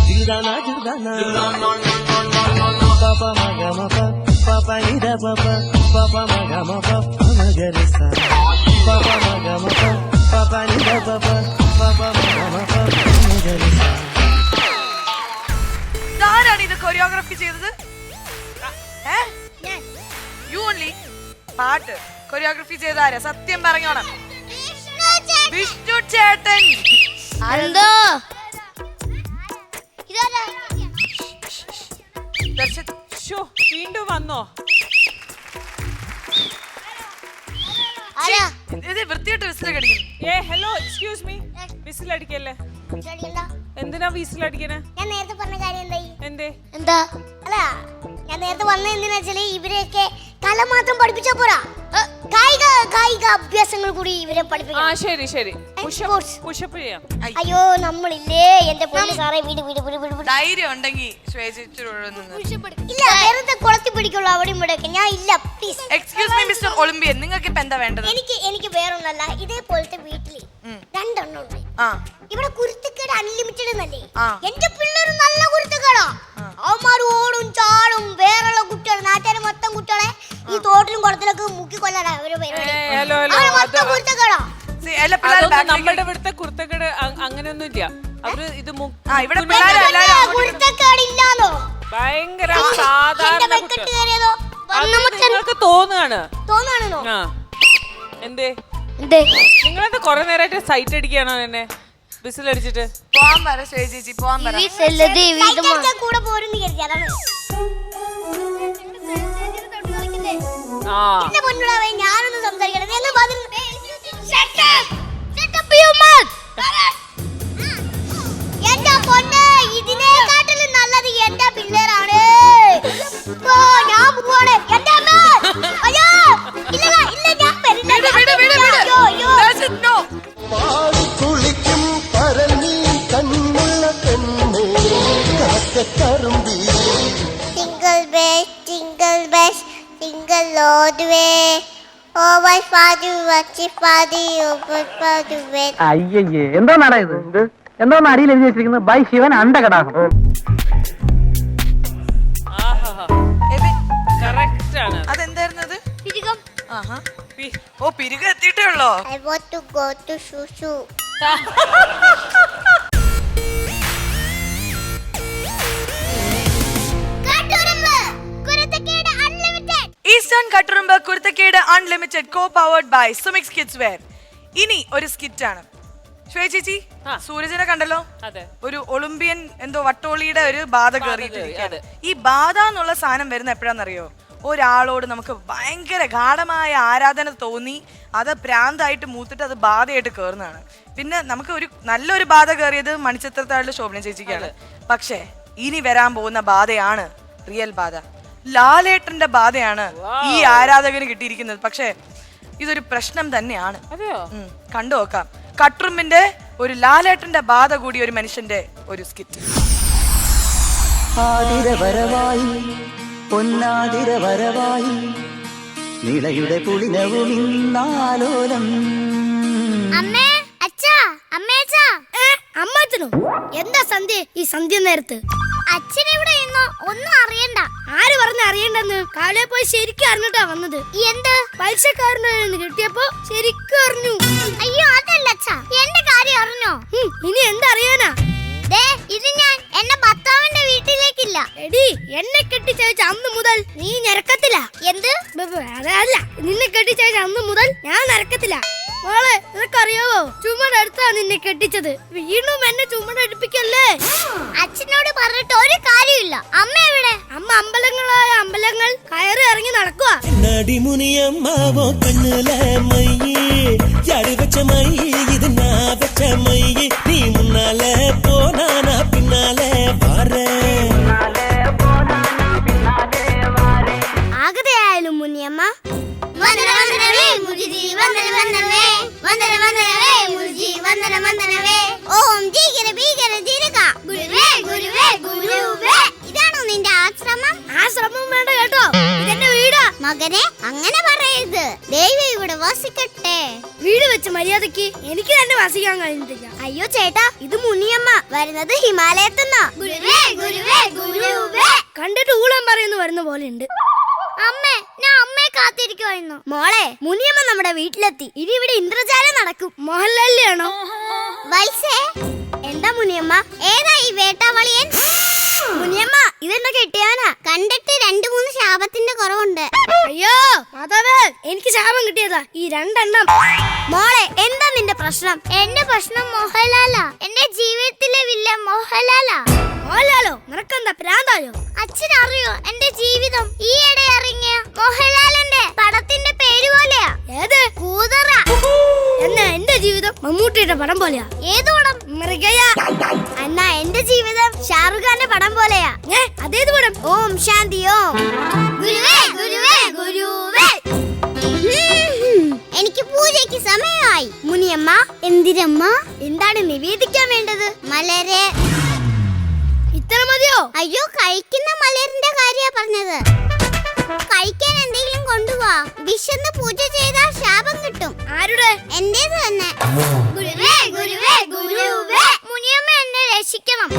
ജിഗുദാന ജിഗുദാന പാപ മഗമപ പാപ നിധ പാപ പാപ മഗമപ മഗരസ പാപ മഗമപ പാപ നിധ പാപ പാപ മഗമപ മഗരസ. ആരാണ് ഇത് കൊറിയോഗ്രാഫി ചെയ്തത്? You only. പാട്ട് കൊറിയോഗ്രാഫി ചെയ്ത ആരാ? സത്യം പറഞ്ഞോണം. വിഷ്ണു ചേട്ടൻ. എന്തോ ശോ, വീണ്ടും വന്നോ? ഇത് വൃത്തിയായിട്ട് വിസിൽ കടിക്കുന്നു. ഹലോ, എക്സ്ക്യൂസ് മീ, വിസിൽ അടിക്കല്ലേ? എന്തിനാ വിസിൽ അടിക്കണേ? ഞാൻ നേരത്തെ പറഞ്ഞ കാര്യം എന്തായി? എന്തേ? എന്താ അല്ല ഞാൻ നേരത്തെ വന്ന എന്തിനാ വെച്ചാല് ഇവരെയൊക്കെ കല മാത്രം പഠിപ്പിച്ചാ പോരാ, കായിക അഭ്യാസങ്ങൾ കൂടി ഇവരെ പഠിപ്പിക്കണം. ശരി ശരി, പുഷപ്പ് ചെയ്യാം. അയ്യോ നമ്മളില്ലേ എന്റെ പൊന്നു സാറേ, വീട് വീട് വീട് വീട് ധൈര്യം ഉണ്ടെങ്കിൽ ഇല്ല, വെറുതെ കുളത്തി പിടിക്കുള്ളൂ അവിടെ ഇവിടെയൊക്കെ. ഞാൻ ഇല്ല, please. Excuse me mister Olympian, നിങ്ങൾക്ക് ഇപ്പൊ എന്താ വേണ്ടത്? എനിക്ക് വേറൊന്നല്ല, ഇതേപോലത്തെ വീട്ടില് രണ്ടെണ്ണം ഉണ്ട്. ഇവിടെ കുരുത്തക്കേട് അൺലിമിറ്റഡ് എന്നല്ലേ? എന്റെ പിള്ളേര് നല്ല കുരുത്തക്കേടാ. അവന്മാർ ഓടും ചാടും, വേറെയുള്ള കുട്ടികൾ നാട്ടുകാരെ മൊത്തം കുട്ടികളെ ഈ തോട്ടിലും കുളത്തിലൊക്കെ മുക്കി കൊല്ലാടാ അവര് പരിപാടി. മൊത്തം കുരുത്തക്കേടാ. നമ്മുടെ ഇവിടുത്തെ കുരുത്തക്കേട് അങ്ങനെയൊന്നും ഇല്ല. അവര് ഇത് കുരുത്തക്കേടില്ലാന്നോ? ഭയങ്കര സാധാരണ നിങ്ങൾക്ക് തോന്നുകയാണോ? എന്തേ നിങ്ങളെന്താ കൊറേ നേരമായിട്ട് സൈറ്റ് അടിക്കുകയാണോ എന്നെ വിസിലടിച്ചിട്ട്? പോവാൻ പറ ചേച്ചി, പോവാൻ പറ. കൂടെ പോരുന്നു കരുതി, അതാണ്. ഞാനൊന്നും സംസാരിക്കട്ടെ. എന്റെ പൊന്നെ, ഇതിനെക്കാട്ടിലും നല്ലത് എന്റെ പിള്ളേരാണ്. ഞാൻ പോവാണ്. എന്റെ അമ്മ അയ്യോ ഇല്ല ഞാൻ കുളിക്കും പരന്നീ കണ്ണുള്ള പെണ്ണേ കറുമ്പി. Single best single best single ലോഡ് വേ ഓവർ ഫാദു വച്ചി ഫാദി ഓവർ ഫാദു വേ. അയ്യേ, എന്താ ഇത്? എന്താ അടിയിൽ എഴുതി വെച്ചിരിക്കുന്നത്? ബൈ ശിവൻ അണ്ടകടാഹം. അതെന്തായിരുന്നത്? പിരികം. ഓ, പിരിക എത്തിയിട്ടേ ഉള്ളോ? I want to go to Shushu. Eastern Katturumbu Kuruthakkedu unlimited co powered by Sumix kids wear. ഇനി ഒരു സ്കിറ്റ് ആണ്. ശ്വേത ചേച്ചി, സൂരജിനെ കണ്ടല്ലോ, ഒരു ഒളിമ്പിയൻ എന്തോ വട്ടോളിയുടെ ഒരു ബാധ കയറിയിട്ടിരിക്കുകയാണ്. ഈ ബാധ എന്നുള്ള സാധനം വരുന്ന എപ്പോഴാണെന്നറിയോ? ഒരാളോട് നമുക്ക് ഭയങ്കര ഗാഢമായ ആരാധന തോന്നി അത് പ്രാന്തായിട്ട് മൂത്തിട്ട് അത് ബാധയായിട്ട് കയറുന്നതാണ്. പിന്നെ നമുക്ക് ഒരു നല്ലൊരു ബാധ കയറിയത് മണിച്ചിത്രത്താഴിലെ ശോഭന ചേച്ചിക്കാണ്. പക്ഷേ ഇനി വരാൻ പോകുന്ന ബാധയാണ് റിയൽ ബാധ. ലാലേട്ടന്റെ ബാധയാണ് ഈ ആരാധകന് കിട്ടിയിരിക്കുന്നത്. പക്ഷേ ഇതൊരു പ്രശ്നം തന്നെയാണ്. കണ്ടു നോക്കാം. കട്ടുറുമ്പിന്റെ ഒരു ലാലേട്ടന്റെ ബാധ കൂടി ഒരു മനുഷ്യന്റെ ഒരു സ്കിറ്റ്. ആതിരവരവായി പൊന്നാതിരവരവായി നിളയുടെ പുളിനവും ഇന്നാലോലം. അമ്മേ അച്ഛാ, അമ്മേ അച്ഛാ. അമ്മച്ചനോ? എന്താ സന്ധ്യ ഈ സന്ധ്യ നേരത്ത്? അച്ഛനെവിടെ ഇന്നോ ഒന്നും അറിയണ്ട. ആര് പറഞ്ഞ അറിയണ്ടെന്ന്? കാലേ പോയി ശരിക്കും അറിഞ്ഞിട്ടാ വന്നത്. എന്ത്? പലിശക്കാരന് കിട്ടിയപ്പോ ശരിക്കും അറിഞ്ഞു. അയ്യോ അതല്ല അച്ഛാ, എന്റെ കാര്യം അറിഞ്ഞോ? ഇനി എന്തറിയാനാ? ഇത് ഞാൻ എന്റെ ഭർത്താവിന്റെ വീട്ടിലേക്കില്ല. എടി, എന്നെ കെട്ടിച്ചയച്ച അന്ന് മുതൽ നീ ഞരക്കത്തില്ല. എന്ത്? അതല്ല, നിന്നെ കെട്ടിച്ചയച്ച അന്ന് മുതൽ ഞാൻ നരക്കത്തില്ല. മോളെ, നിനക്കറിയാവോ, ചുമടെടുത്താ നിന്നെ കെട്ടിച്ചത്. വീണ്ടും എന്നെ ചുമടെടുപ്പിക്കല്ലേ. അച്ഛനോട് പറഞ്ഞിട്ട് ഒരു കാര്യമില്ല. അമ്മ എവിടെ? അമ്മ അമ്പലങ്ങളായ അമ്പലങ്ങൾ കയറി ഇറങ്ങി നടക്കുക. നടിമുനിയമ്മാവോ കണ്ണിലെ മയ്യേ ജാടി വെച്ച മയ്യേ ഇത് നാ വെച്ച മയ്യേ നീ മുന്നാലെ പോനാനാ പിന്നാലെ വാരേ. ആകതെയായാലും മുനിയമ്മ വന്ദന വന്ദനവേ മുരുജി വന്ദന വന്ദനവേ വന്ദന വന്ദനവേ മുരുജി വന്ദന വന്ദനവേ ഓം ജീ ഗിര ബീ മകനെ അങ്ങനെ പറയരുത്. ദൈവം ഇവിടെ വസിക്കട്ടെ. വീട് വെച്ച് മര്യാദക്ക് എനിക്ക് തന്നെ വസിക്കാൻ കഴിഞ്ഞിട്ടില്ല. അയ്യോ ചേട്ടാ, ഇത് മുനിയമ്മ വരുന്നത് ഹിമാലയത്തുനിന്നാ. കണ്ടിട്ട് ഊളം പറയുന്നു വരുന്ന പോലെ ഉണ്ട്. അമ്മേ, ഞാൻ അമ്മയെ കാത്തിരിക്കുവായിരുന്നു. മോളെ, മുനിയമ്മ നമ്മുടെ വീട്ടിലെത്തി. ഇനി ഇവിടെ ഇന്ദ്രജാലം നടക്കും. മോഹൻലാലിയാണോ? വത്സേ, എന്താ മുനിയമ്മ? ഏതാ ഈ വേട്ടാവളിയൻ? മുനിയമ്മ, ഇതെന്നെ കെട്ടിയവനാ. കണ്ടിട്ട് 2-3 ശാപത്തിന്റെ കുറവുണ്ട്. അയ്യോ മാതാവേ, എനിക്ക് ശാപം കിട്ടിയതാ ഈ 2 എണ്ണം. മോളെ, എന്താ നിന്റെ പ്രശ്നം? എന്റെ പ്രശ്നം മോഹൻലാലാ. എന്റെ ജീവിതത്തിലെ വില്ലൻ മോഹൻലാലാ. മോഹൻലാലോ? നിനക്കെന്താ പ്രാന്തായോ? അച്ഛനറിയോ എന്റെ ജീവിതം ഈയിടെ ഇറങ്ങിയ മോഹൻലാലിന്റെ പടത്തിന്റെ പേര് പോലെയാ. ഏത്? കൂതറ. എന്നാ എന്റെ ജീവിതം മമ്മൂട്ടിയുടെ പടം പോലെയാ. ഏത് പടം? മൃഗയ. എന്നാ എന്റെ ജീവിതം ഷാറുഖ് ഖാന്റെ പടം പോലെയാ. അതേത് പടം? ഓം ശാന്തി ഓം. ഗുരുവേ ഗുരുവേ ഗുരുവേ. എനിക്ക് പൂജയ്ക്ക് സമയമായി. മുനിയമ്മ, എന്തിനമ്മ? എന്താണ് നിവേദിക്കാൻ വേണ്ടത്? മലരെ. ഇത്ര മതിയോ? അയ്യോ, കഴിക്കുന്ന മലരിന്റെ കാര്യാ പറഞ്ഞത്. കഴിക്കാൻ എന്തെങ്കിലും കൊണ്ടുപോവാ. വിശന്ന് പൂജ ചെയ്താൽ ശാപം കിട്ടും. ആരുടെ? എന്റേത് തന്നെ. ഗുരുവേ ഗുരുവേ ഗുരുവേ. മുനിയമ്മ എന്നെ രക്ഷിക്കണം.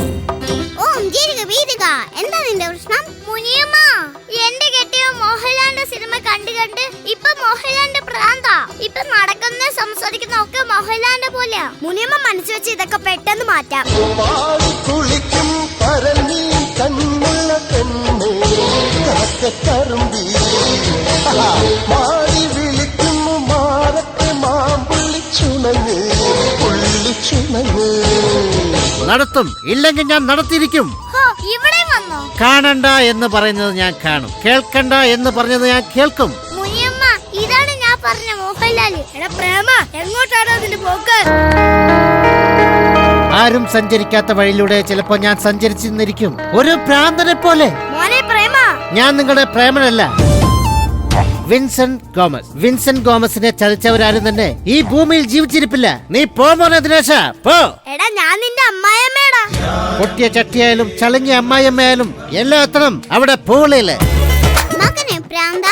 ഓം ജീരക വീരക. എന്താ നിന്റെ പ്രശ്നം? മുനിയമ്മ, എന്റെ കെട്ടിയ മോഹൻലാലിന്റെ സിനിമ കണ്ട് കണ്ട് ഇപ്പൊ മോഹൻലാലിന്റെ പ്രാന്താ. ഇപ്പൊ നടക്കുന്ന സംസാരിക്കുന്ന ഒക്കെ മോഹൻലാലിന്റെ പോലെയാ. മുനിയമ്മ മനസ്സ് വെച്ച് ഇതൊക്കെ പെട്ടെന്ന് മാറ്റാം. നടത്തും, ഇല്ലെങ്കിൽ ഞാൻ നടത്തിയിരിക്കും. ഇവിടെ വന്നോ? കാണണ്ട എന്ന് പറയുന്നത് ഞാൻ കാണും, കേൾക്കണ്ട എന്ന് പറഞ്ഞത് ഞാൻ കേൾക്കും. മുനിയമ്മ, ഇതാണ് ഞാൻ പറഞ്ഞ മോഹൻലാല്. എടാ പ്രേമ, എങ്ങോട്ടാണോ അതിന്റെ പോക്ക്? ആരും സഞ്ചരിക്കാത്ത വഴിയിലൂടെ ചിലപ്പോ ഞാൻ സഞ്ചരിച്ചിരിക്കും, ഒരു ഭ്രാന്തനെ പോലെ. മോനെ പ്രേമ, ഞാൻ നിങ്ങളുടെ പ്രേമനല്ല, വിൻസെന്റ് ഗോമസ്. വിൻസെന്റ് ഗോമസിനെ ചതിച്ചവരാരും തന്നെ ഈ ഭൂമിയിൽ ജീവിച്ചിരിപ്പില്ല. നീ പോമോനെ ദിനേശ, പോ. എടാ ഞാൻ നിന്റെ അമ്മായിയമ്മേടാ. പൊട്ടിയ ചട്ടിയായാലും ചളങ്ങിയ അമ്മായിയമ്മയായാലും എല്ലാം എത്തണം അവിടെ പൂളില്. മകനെ പ്രാന്ത,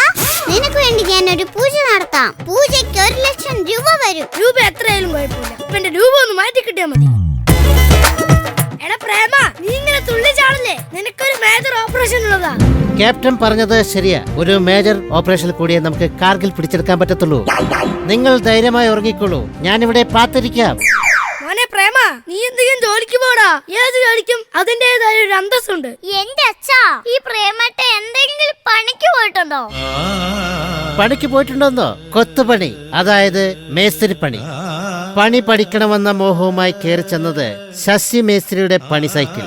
നിനക്ക് വേണ്ടി ഞാൻ ഒരു പൂജ നടത്താം. പൂജയ്ക്ക് 1 ലക്ഷം രൂപ വരും. രൂപ എത്രയായാലും കുഴപ്പമില്ല, ഇപ്പൊ എന്റെ രൂപ ഒന്ന് മാറ്റി കിട്ടിയാ മതി. എടാ പ്രേമ, നീ ഇങ്ങനെ തുള്ളി ചാടല്ലേ? നിനക്കൊരു മേജർ ഓപ്പറേഷൻ ഉള്ളതാ. ക്യാപ്റ്റൻ പറഞ്ഞത് ശരിയാ, ഒരു മേജർ ഓപ്പറേഷനിൽ കൂടിയേ നമുക്ക് കാർഗിൽ പിടിച്ചെടുക്കാൻ പറ്റത്തുള്ളൂ. നിങ്ങൾ ധൈര്യമായി ഉറങ്ങിക്കോളൂ, ഞാനിവിടെ പാത്തിരിക്കാം. മോനെ പ്രേമ, നീ എന്തെങ്കിലും ജോലിക്ക് പോടാ. ഏത് ജോലിക്കും അതിന്റേതായ ഒരു അന്തസ്സുണ്ട്. എന്റെ അച്ഛാ, ഈ പ്രേമട്ടെ എന്തെങ്കിലും പണിക്ക് പോയിട്ടുണ്ടോ? പണിക്ക് പോയിട്ടുണ്ടോന്നോ? കൊത്തുപണി, അതായത് മേസ്തിരിപ്പണി. പണി പഠിക്കണമെന്ന മോഹവുമായി കയറി ചെന്നത് ശശി മേസ്ത്രിയുടെ പണി സൈക്കിൾ.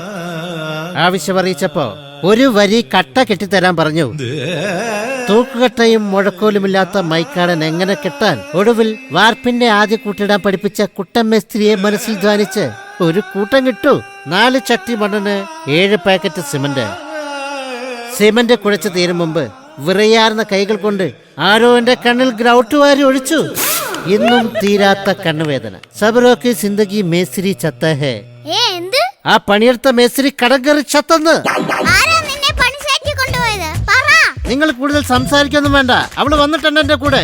ആവശ്യമറിയിച്ചപ്പോ ഒരു വരി കട്ട കെട്ടിത്തരാൻ പറഞ്ഞു. തൂക്കുകട്ടയും മുഴക്കോലുമില്ലാത്ത മൈക്കാടൻ എങ്ങനെ കെട്ടാൻ? ഒടുവിൽ വാർപ്പിന്റെ ആദ്യ കൂട്ടിടാൻ പഠിപ്പിച്ച കുട്ടൻ മേസ്ത്രിയെ മനസ്സിൽ ധ്യാനിച്ച് ഒരു കൂട്ടം കിട്ടു. 4 ചട്ടി മണ്ണിന് 7 പാക്കറ്റ് സിമന്റ്. സിമന്റ് കുഴച്ച് തീരും മുമ്പ് വിറയാർന്ന കൈകൾ കൊണ്ട് ആരോ എന്റെ കണ്ണിൽ ഗ്രൗട്ട് വാരി ഒഴിച്ചു. ഇന്നും തീരാത്ത കണ്ണുവേദന. സബരോക്ക് സിന്ദഗി മേസ്ത്രി ചത്ത ഹേ. ആ പണിയെടുത്ത മേസ്ത്രി കടം കയറി ചത്തന്ന്. നിങ്ങൾ കൂടുതൽ സംസാരിക്കൊന്നും വേണ്ട, അവള് വന്നിട്ടുണ്ട് എന്റെ കൂടെ.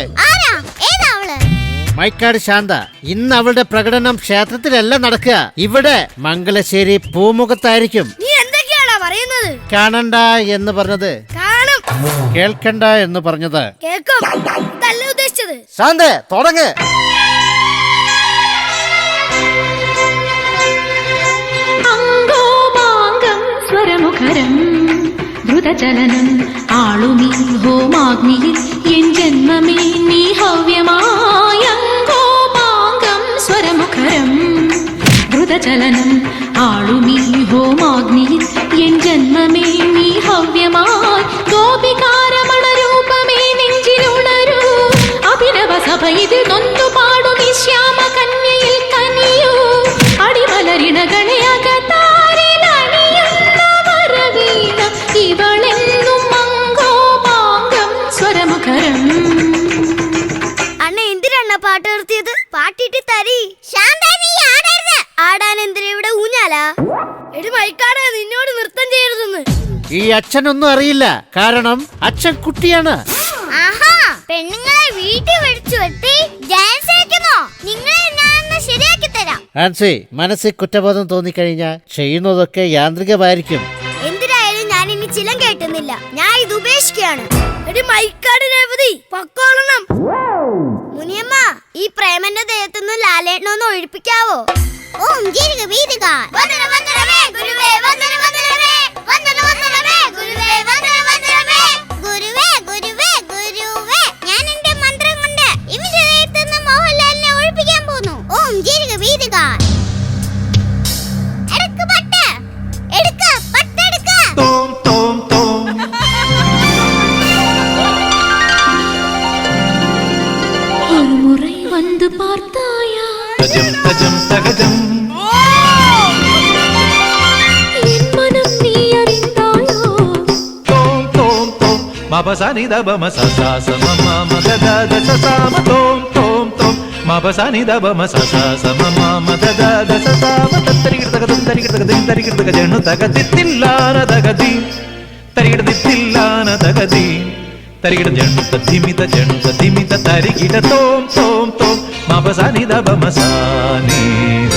മൈക്കാട് ശാന്ത. ഇന്ന് അവളുടെ പ്രകടനം ക്ഷേത്രത്തിലല്ല നടക്കുക, ഇവിടെ മംഗലശ്ശേരി പൂമുഖത്തായിരിക്കും. കാണണ്ട എന്ന് പറഞ്ഞത് കേൾക്കണ്ട എന്ന് പറഞ്ഞത് ശാന്തേ, തുടങ്ങ്. സ്വരമുഖരം ദ്രുതചലനം ആളുമീ ഹോമാഗ്നിയിൽ എൻ ജന്മമേ നീ ഹവ്യമായങ്കോപാംഗം സ്വരമുഖരം ദ്രുതചലനം ആളുമീ ഹോമാഗ്നിയിൽ എൻ ജന്മമേ നീ ഹവ്യമായി ഗോപികാരമണ രൂപമേ നെഞ്ചിലുണരൂ അഭിനവ സഭ ഇത് നൊന്തു പാടും ഈ ശ്യാമ കന്യയിൽ കനിയൂ അടിമലരിണകളെ അകത്താരിലണിയുന്ന വരവീണ ഇവളെന്നും മങ്കോപാംഗം സ്വരമുഖരം. അണ്ണ എന്തിനാണ് പാട്ട് നിർത്തിയത്? പാട്ടിട്ട് തരി. ആടാൻ എന്തിനാ ഇവിടെ ഊഞ്ഞാലാ? എടി മൈക്കാടെ, നിന്നോട് നൃത്തം ചെയ്യരുതെന്ന്. ഈ അച്ഛനൊന്നും അറിയില്ല, കാരണം അച്ഛൻ കുട്ടിയാണ്. ആഹാ, പെണ്ണുങ്ങളെ വീട്ടിൽ വിളിച്ചു വരുത്തി ഡാൻസ് കളിക്കുന്നോ? നിങ്ങളെ ഞാൻ ശരിയാക്കി തരാം. ആൻസി, മനസ്സിൽ കുറ്റബോധം തോന്നിക്കഴിഞ്ഞാൽ ചെയ്യുന്നതൊക്കെ യാന്ത്രികമായിരിക്കും. എന്തിനായാലും ഞാൻ ഇനി ചിലം കേട്ടുന്നില്ല. ഞാൻ ഇത് ഉപേക്ഷിക്കുകയാണ്. മൈക്കാട് രേവതി പൊക്കോളണം. മുനിയമ്മ, ഈ പ്രേമന്റെ ദേഹത്തുനിന്ന് ലാലേട്ടനൊന്ന് ഒഴിപ്പിക്കാവോ? ഓം ജീരക വീരക വന്ദന വന്ദനമേ ഗുരുവേ, വന്ദന വന്ദനമേ, വന്ദന വന്ദനമേ ഗുരുവേ, വന്ദന വന്ദനമേ ഗുരുവേ, ഗുരുവേ, ഗുരുവേ. ഞാൻ എന്റെ മന്ത്രം കൊണ്ട് ഇവന്റെ ദേഹത്തുനിന്ന് മോഹൻലാലിനെ ഒഴിപ്പിക്കാൻ പോകുന്നു. ഓം ജീരക വീരക. എടുക്ക് പട്ട്, എടുക്ക് പട്ട്, എടുക്ക്. തോം തോം തോം ஒரு முறை வந்து பார்த்தாயா തജം തജം തകജം என் மனம் நீ அறிந்தாயோ തോം തോം തോം മപസനി ദബമ സസ മമ മഗദ ദസ സാമ തോം തോം തോം മപസനി ദബമ സസ മമ മഗദ ദസ സാമ തരികിട തകദം തരികിട തകദിം തരികിട തകജണു തകദിത്തില്ലാന തകദി തരികിട ദിത്തില്ലാന തകദി തരികിട ജണുത ധിമിത ജണുത ധിമിത തരികിട തോം തോം തോം മപസനി ദബമ സാനിദ.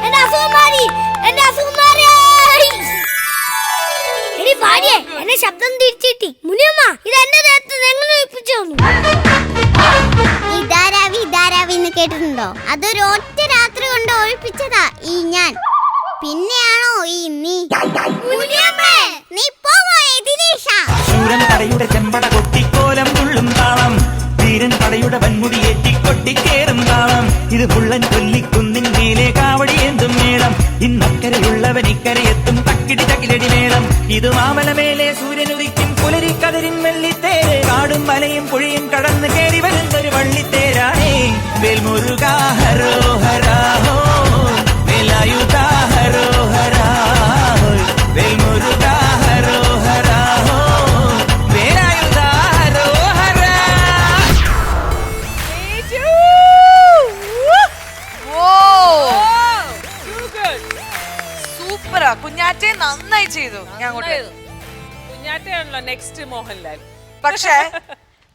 എന്റെ അസുകുമാരി, എന്റെ അസുകുമാരി. എടി ഭാര്യയെ, എന്നെ ശബ്ദം തിരിച്ചിട്ടി. മുനിയമ്മ, ഇത് എന്റെ ദേഹത്ത് എങ്ങനെ ഒഴിപ്പിച്ചു? ഇതാരാവി ഇതാരാവി എന്ന് കേട്ടിട്ടുണ്ടോ? അതൊരു ഒറ്റ രാത്രി കൊണ്ട് ഒഴിപ്പിച്ചതാ ഈ ഞാൻ. പിന്നെയാണോ ഈ നീ? മുനിയമ്മേ, നീ പോവോ ദിനേശ? ശൂരൻ കടയുടെ ചെമ്പട കൊട്ടിക്കോലം തുള്ളും താളം, ധീരൻ പടയുടെ വൻമുടിയേറ്റി കൊട്ടിക്കേറും താളം. ഇത് പുള്ളൻ കൊല്ലിക്കുന്നിൻ മേലെ കാവടി എന്തും മേളം. ഇന്നക്കരയുള്ളവൻ ഇക്കരയെത്തും തക്കിടി തക്കിലടി മേളം. ഇത് മാമലമേലെ സൂര്യനുദിക്കും പുലരിക്കതിരിൻ വെള്ളിത്തേര്. കാടും മലയും പുഴയും കടന്ന് കയറി വരുന്നൊരു വള്ളിത്തേരാണേ. വേൽമുരുകാ ഹരോ ഹരാഹോ, വേലായുധാ ഹരോ ഹരാഹോ, വേൽമുരുകാ ഹരോ ഹരാഹോ, വേലായുധാ ഹരോ ഹരാ. സൂപ്പറാ കുഞ്ഞാറ്റെ, നന്നായി ചെയ്തു. ഞാൻ കുഞ്ഞാറ്റയാണല്ലോ നെക്സ്റ്റ് മോഹൻലാൽ. പക്ഷേ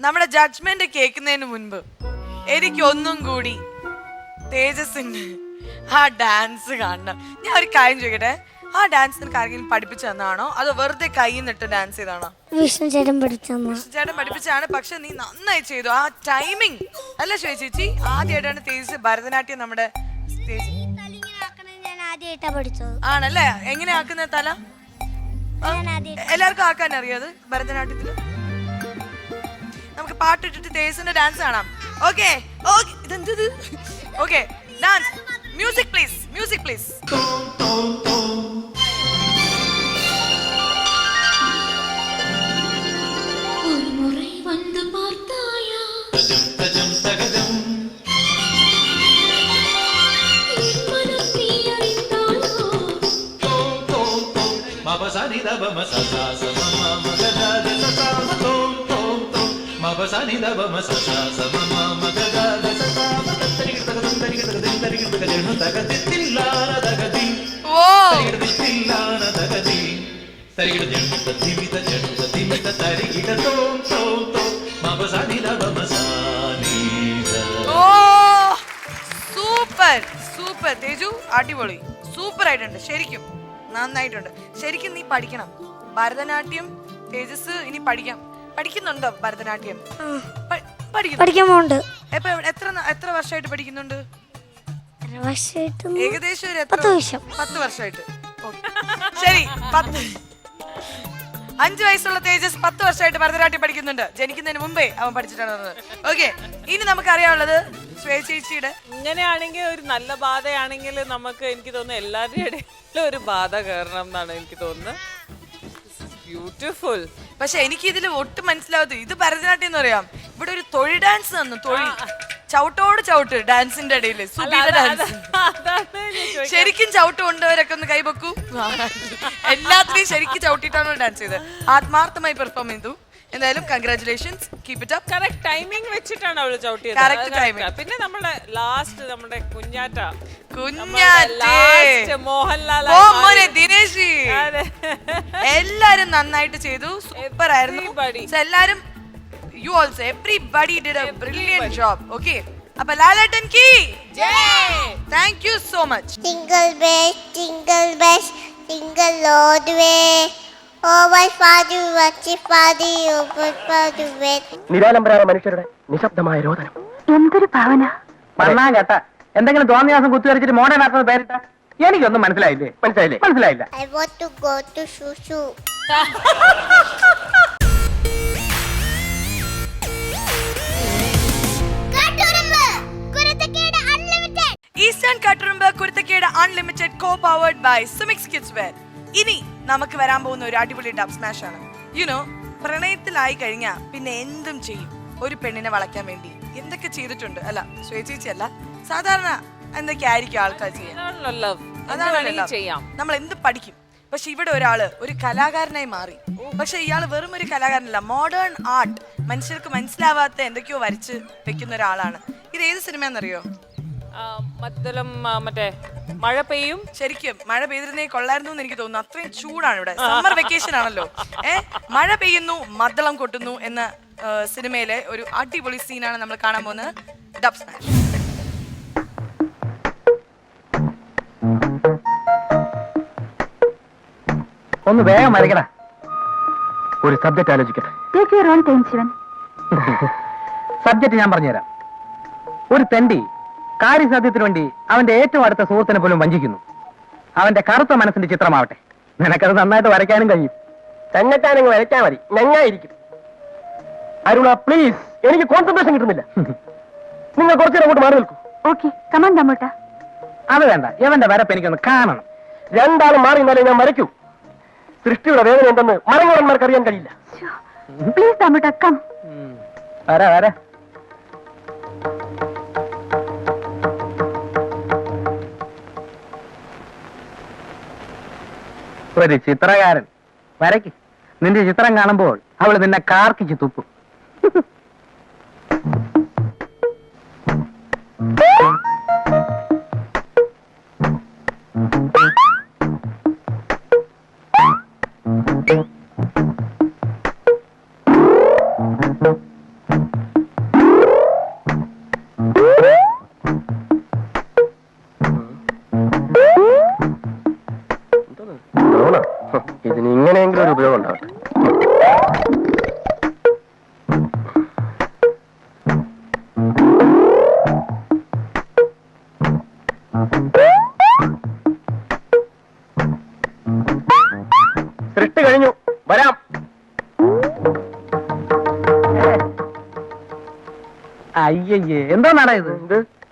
നമ്മുടെ ജഡ്ജ്മെന്റ് കേൾക്കുന്നതിന് മുൻപ് എനിക്ക് ഒന്നും കൂടി തേജസിന്റെ ആ ഡാൻസ് കാണണം. ഞാൻ ഒരു കാര്യം ചോദിക്കട്ടെ, ആ ഡാൻസ് നിനക്ക് ആരെങ്കിലും പഠിപ്പിച്ചു തന്നാണോ അതോ വെറുതെ കൈ നിട്ട് ഡാൻസ് ചെയ്താണോ? വിഷ്ണു ചേട്ടൻ പഠിച്ചു. ചേട്ടൻ പഠിപ്പിച്ചാണ്. പക്ഷെ നീ നന്നായി ചെയ്തു. ആ ടൈമിങ് അല്ല ചേച്ചി, ആദ്യമായിട്ടാണ് തേജസ് ഭരതനാട്യം നമ്മുടെ സ്റ്റേജ് ഞാൻ ആദ്യമായിട്ടാ പഠിച്ചത്. ആണല്ലേ? എങ്ങനെ ആക്കുന്ന തല? എല്ലാവർക്കും ആക്കാൻ അറിയാത് ഭരതനാട്യത്തില്. നമുക്ക് പാട്ടിട്ടിട്ട് തേജസിന്റെ ഡാൻസ് കാണാം. ഓക്കെ ഇതെന്തത്? Okay, dance. Music please, music please. ஒரு முறை வந்து பார்த்தாயா തജം തജം തകജം என் மனம் நீ அறிந்தாயோ തോം തോം തോം മപസനി ദബമ സസ മമ മഗദ ദസ സാമ തോം തോം തോം മപസനി ദബമ സസ മമ മഗദ ദസ സാമ തരികിട തകദം തരികിട തകദിം തരികിട തകജണു തകദിത്തില്ലാന തകദി തരികിട ദിത്തില്ലാന തകദി തരികിട ജണുത ധിമിത ജണുത ധിമിത തരികിട തോം തോം തോം മപസനി ദബമ സാനിദ. ഓ സൂപ്പർ സൂപ്പർ തേജു, അടിപൊളി, സൂപ്പർ ആയിട്ടുണ്ട്. ശരിക്കും നന്നായിട്ടുണ്ട്. ശരിക്കും നീ പഠിക്കണം ഭരതനാട്യം. തേജസ് ഇനി പഠിക്കുന്നുണ്ടോ ഭരതനാട്യം? പഠിക്കാൻ പോകുന്നുണ്ട്. എത്ര വർഷമായിട്ട് പഠിക്കുന്നുണ്ട്? ഏകദേശം ഒരു 10 വർഷം. 10 വർഷമായിട്ട്. ശരി, 5 വയസ്സുള്ള തേജസ് 10 വർഷമായിട്ട് ഭരതനാട്യം പഠിക്കുന്നുണ്ട്. ജനിക്കുന്നതിന് മുമ്പേ അവൻ പഠിച്ചിട്ടാണ് വന്നത്. ഓക്കെ, ഇനി നമുക്ക് അറിയാനുള്ളത് ശ്വേത ചേച്ചിയുടെ. ഇങ്ങനെയാണെങ്കിൽ ഒരു നല്ല ബാധയാണെങ്കിൽ നമുക്ക്, എനിക്ക് തോന്നുന്നു എല്ലാവരുടെ ഇടയിലും ഒരു ബാധ കയറണം എന്നാണ് എനിക്ക് തോന്നുന്നത്. ബ്യൂട്ടിഫുൾ. പക്ഷെ എനിക്ക് ഇതിൽ ഒട്ടും മനസ്സിലാവത്, ഇത് ഭരതനാട്യം എന്ന് പറയാം, ഇവിടെ ഒരു തൊഴിൽ ഡാൻസ് തന്നു. തൊഴിൽ ചവിട്ടോട് ചവിട്ട് ഡാൻസിന്റെ ഇടയിൽ ശരിക്കും ചവിട്ട് കൊണ്ടവരൊക്കെ ഒന്ന് കൈവെക്കൂ. എല്ലാത്തിനെയും ശരിക്കും ചവിട്ടിട്ടാണ് ഡാൻസ് ചെയ്തത്. ആത്മാർത്ഥമായി പെർഫോം ചെയ്തു. എന്തായാലും congratulations, keep it up. Correct timing വെച്ചിട്ടാണ് അവള് ചവിട്ടിയത്. Correct timing. പിന്നെ നമ്മുടെ ലാസ്റ്റ് നമ്മുടെ കുഞ്ഞാറ്റ കുഞ്ഞാറ്റേ. മോഹൻലാൽ ഓ മോനെ ദിനേശ്, എല്ലാരും നന്നായിട്ട് ചെയ്തു, സൂപ്പർ ആയിരുന്നു. So, എല്ലാരും you also everybody did a brilliant job. Okay, appa lalatan ki jay. Thank you so much. Jingle bells, jingle all the way. Oh my father, what if father, oh my father, wait. നിരാലംബരായ മനുഷ്യരുടെ നിശബ്ദമായ രോദനം. എന്തൊരു ഭാവന. മണ്ണാ കേട്ട എന്തെങ്കിലും തോന്നിയാസം കുത്തിവരച്ചിട്ട് modern ആക്കുന്നത് പേരിട്ട എനിക്കൊന്നും മനസ്സിലായില്ലേ? മനസ്സിലായില്ല. I want to go to Shushu. Eastern Katurumba Kurtakeda Unlimited co-powered by Sumix Kidswear. ഇനി നമുക്ക് വരാൻ പോകുന്ന ഒരു അടിപൊളി ഡബ് സ്മാഷ് ആണ്. യുനോ, പ്രണയത്തിലായി കഴിഞ്ഞാൽ പിന്നെ എന്തും ചെയ്യും. ഒരു പെണ്ണിനെ വളയ്ക്കാൻ വേണ്ടി എന്തൊക്കെ ചെയ്തിട്ടുണ്ട് അല്ല, ചേച്ചി അല്ല, സാധാരണ എന്തൊക്കെ ആയിരിക്കും ആൾക്കാർ ചെയ്യാം. നമ്മൾ എന്ത് പഠിക്കും. പക്ഷെ ഇവിടെ ഒരാള് ഒരു കലാകാരനായി മാറി. പക്ഷെ ഇയാള് വെറും ഒരു കലാകാരനല്ല, മോഡേൺ ആർട്ട് മനുഷ്യർക്ക് മനസ്സിലാവാത്ത എന്തൊക്കെയോ വരച്ച് വെക്കുന്ന ഒരാളാണ്. ഇത് ഏത് സിനിമയെന്നറിയോ? മറ്റേ മഴ പെയ്യും. ശരിക്കും മഴ പെയ്തിരുന്നേ കൊള്ളായിരുന്നു എന്ന് എനിക്ക് തോന്നുന്നു. അത്രയും ചൂടാണ് ഇവിടെ, സമ്മർ വെക്കേഷൻ ആണല്ലോ. മഴ പെയ്യുന്നു മദ്ദളം കൊട്ടുന്നു എന്ന സിനിമയിലെ ഒരു അടിപൊളി സീനാണ് നമ്മൾ കാണാൻ പോകുന്നത്. Dub smash. ഒന്ന് വേഗം വരയ്ക്കടാ. ഒരു സബ്ജക്റ്റ് ആലോചിക്കട്ടെ. സബ്ജക്റ്റ് ഞാൻ പറഞ്ഞുതരാം. ഒരു തെണ്ടി കാര്യസാധ്യത്തിന് വേണ്ടി അവന്റെ ഏറ്റവും അടുത്ത സുഹൃത്തിനെ പോലും വഞ്ചിക്കുന്നു. അവന്റെ കറുത്ത മനസ്സിന്റെ ചിത്രമാവട്ടെ. നിനക്കത് നന്നായിട്ട് വരയ്ക്കാനും കഴിയും. തന്നെത്താനങ്ങ് വരയ്ക്കാൻ മതി, ഞങ്ങായിരിക്കും. അരുണ പ്ലീസ്, എനിക്ക് കോൺസെൻട്രേഷൻ കിട്ടുന്നില്ല. നിങ്ങൾ കുറച്ചുകൂടെ അങ്ങോട്ട് മാറി നിൽക്കൂ. അത് വേണ്ട, ഇവന്റെ വരപ്പ് എനിക്കൊന്ന് കാണണം. രണ്ടാളും മാറി നിന്നാലേ ഞാൻ വരയ്ക്കൂ. സൃഷ്ടിയുടെ വേദന എന്തെന്ന് മരങ്ങോടന്മാർക്ക് അറിയാൻ കഴിയില്ല. വരാ. ഒരു ചിത്രകാരൻ വരയ്ക്ക്. നിന്റെ ചിത്രം കാണുമ്പോൾ അവള് നിന്നെ കാർക്കിച്ച് തുപ്പും. ഇതിന് ഇങ്ങനെയെങ്കിലും ഒരു ഉപയോഗം ഉണ്ടാവട്ടെ. സൃഷ്ടി കഴിഞ്ഞു, വരാം. അയ്യയ്യേ, എന്തോ നാടാ ഇത്?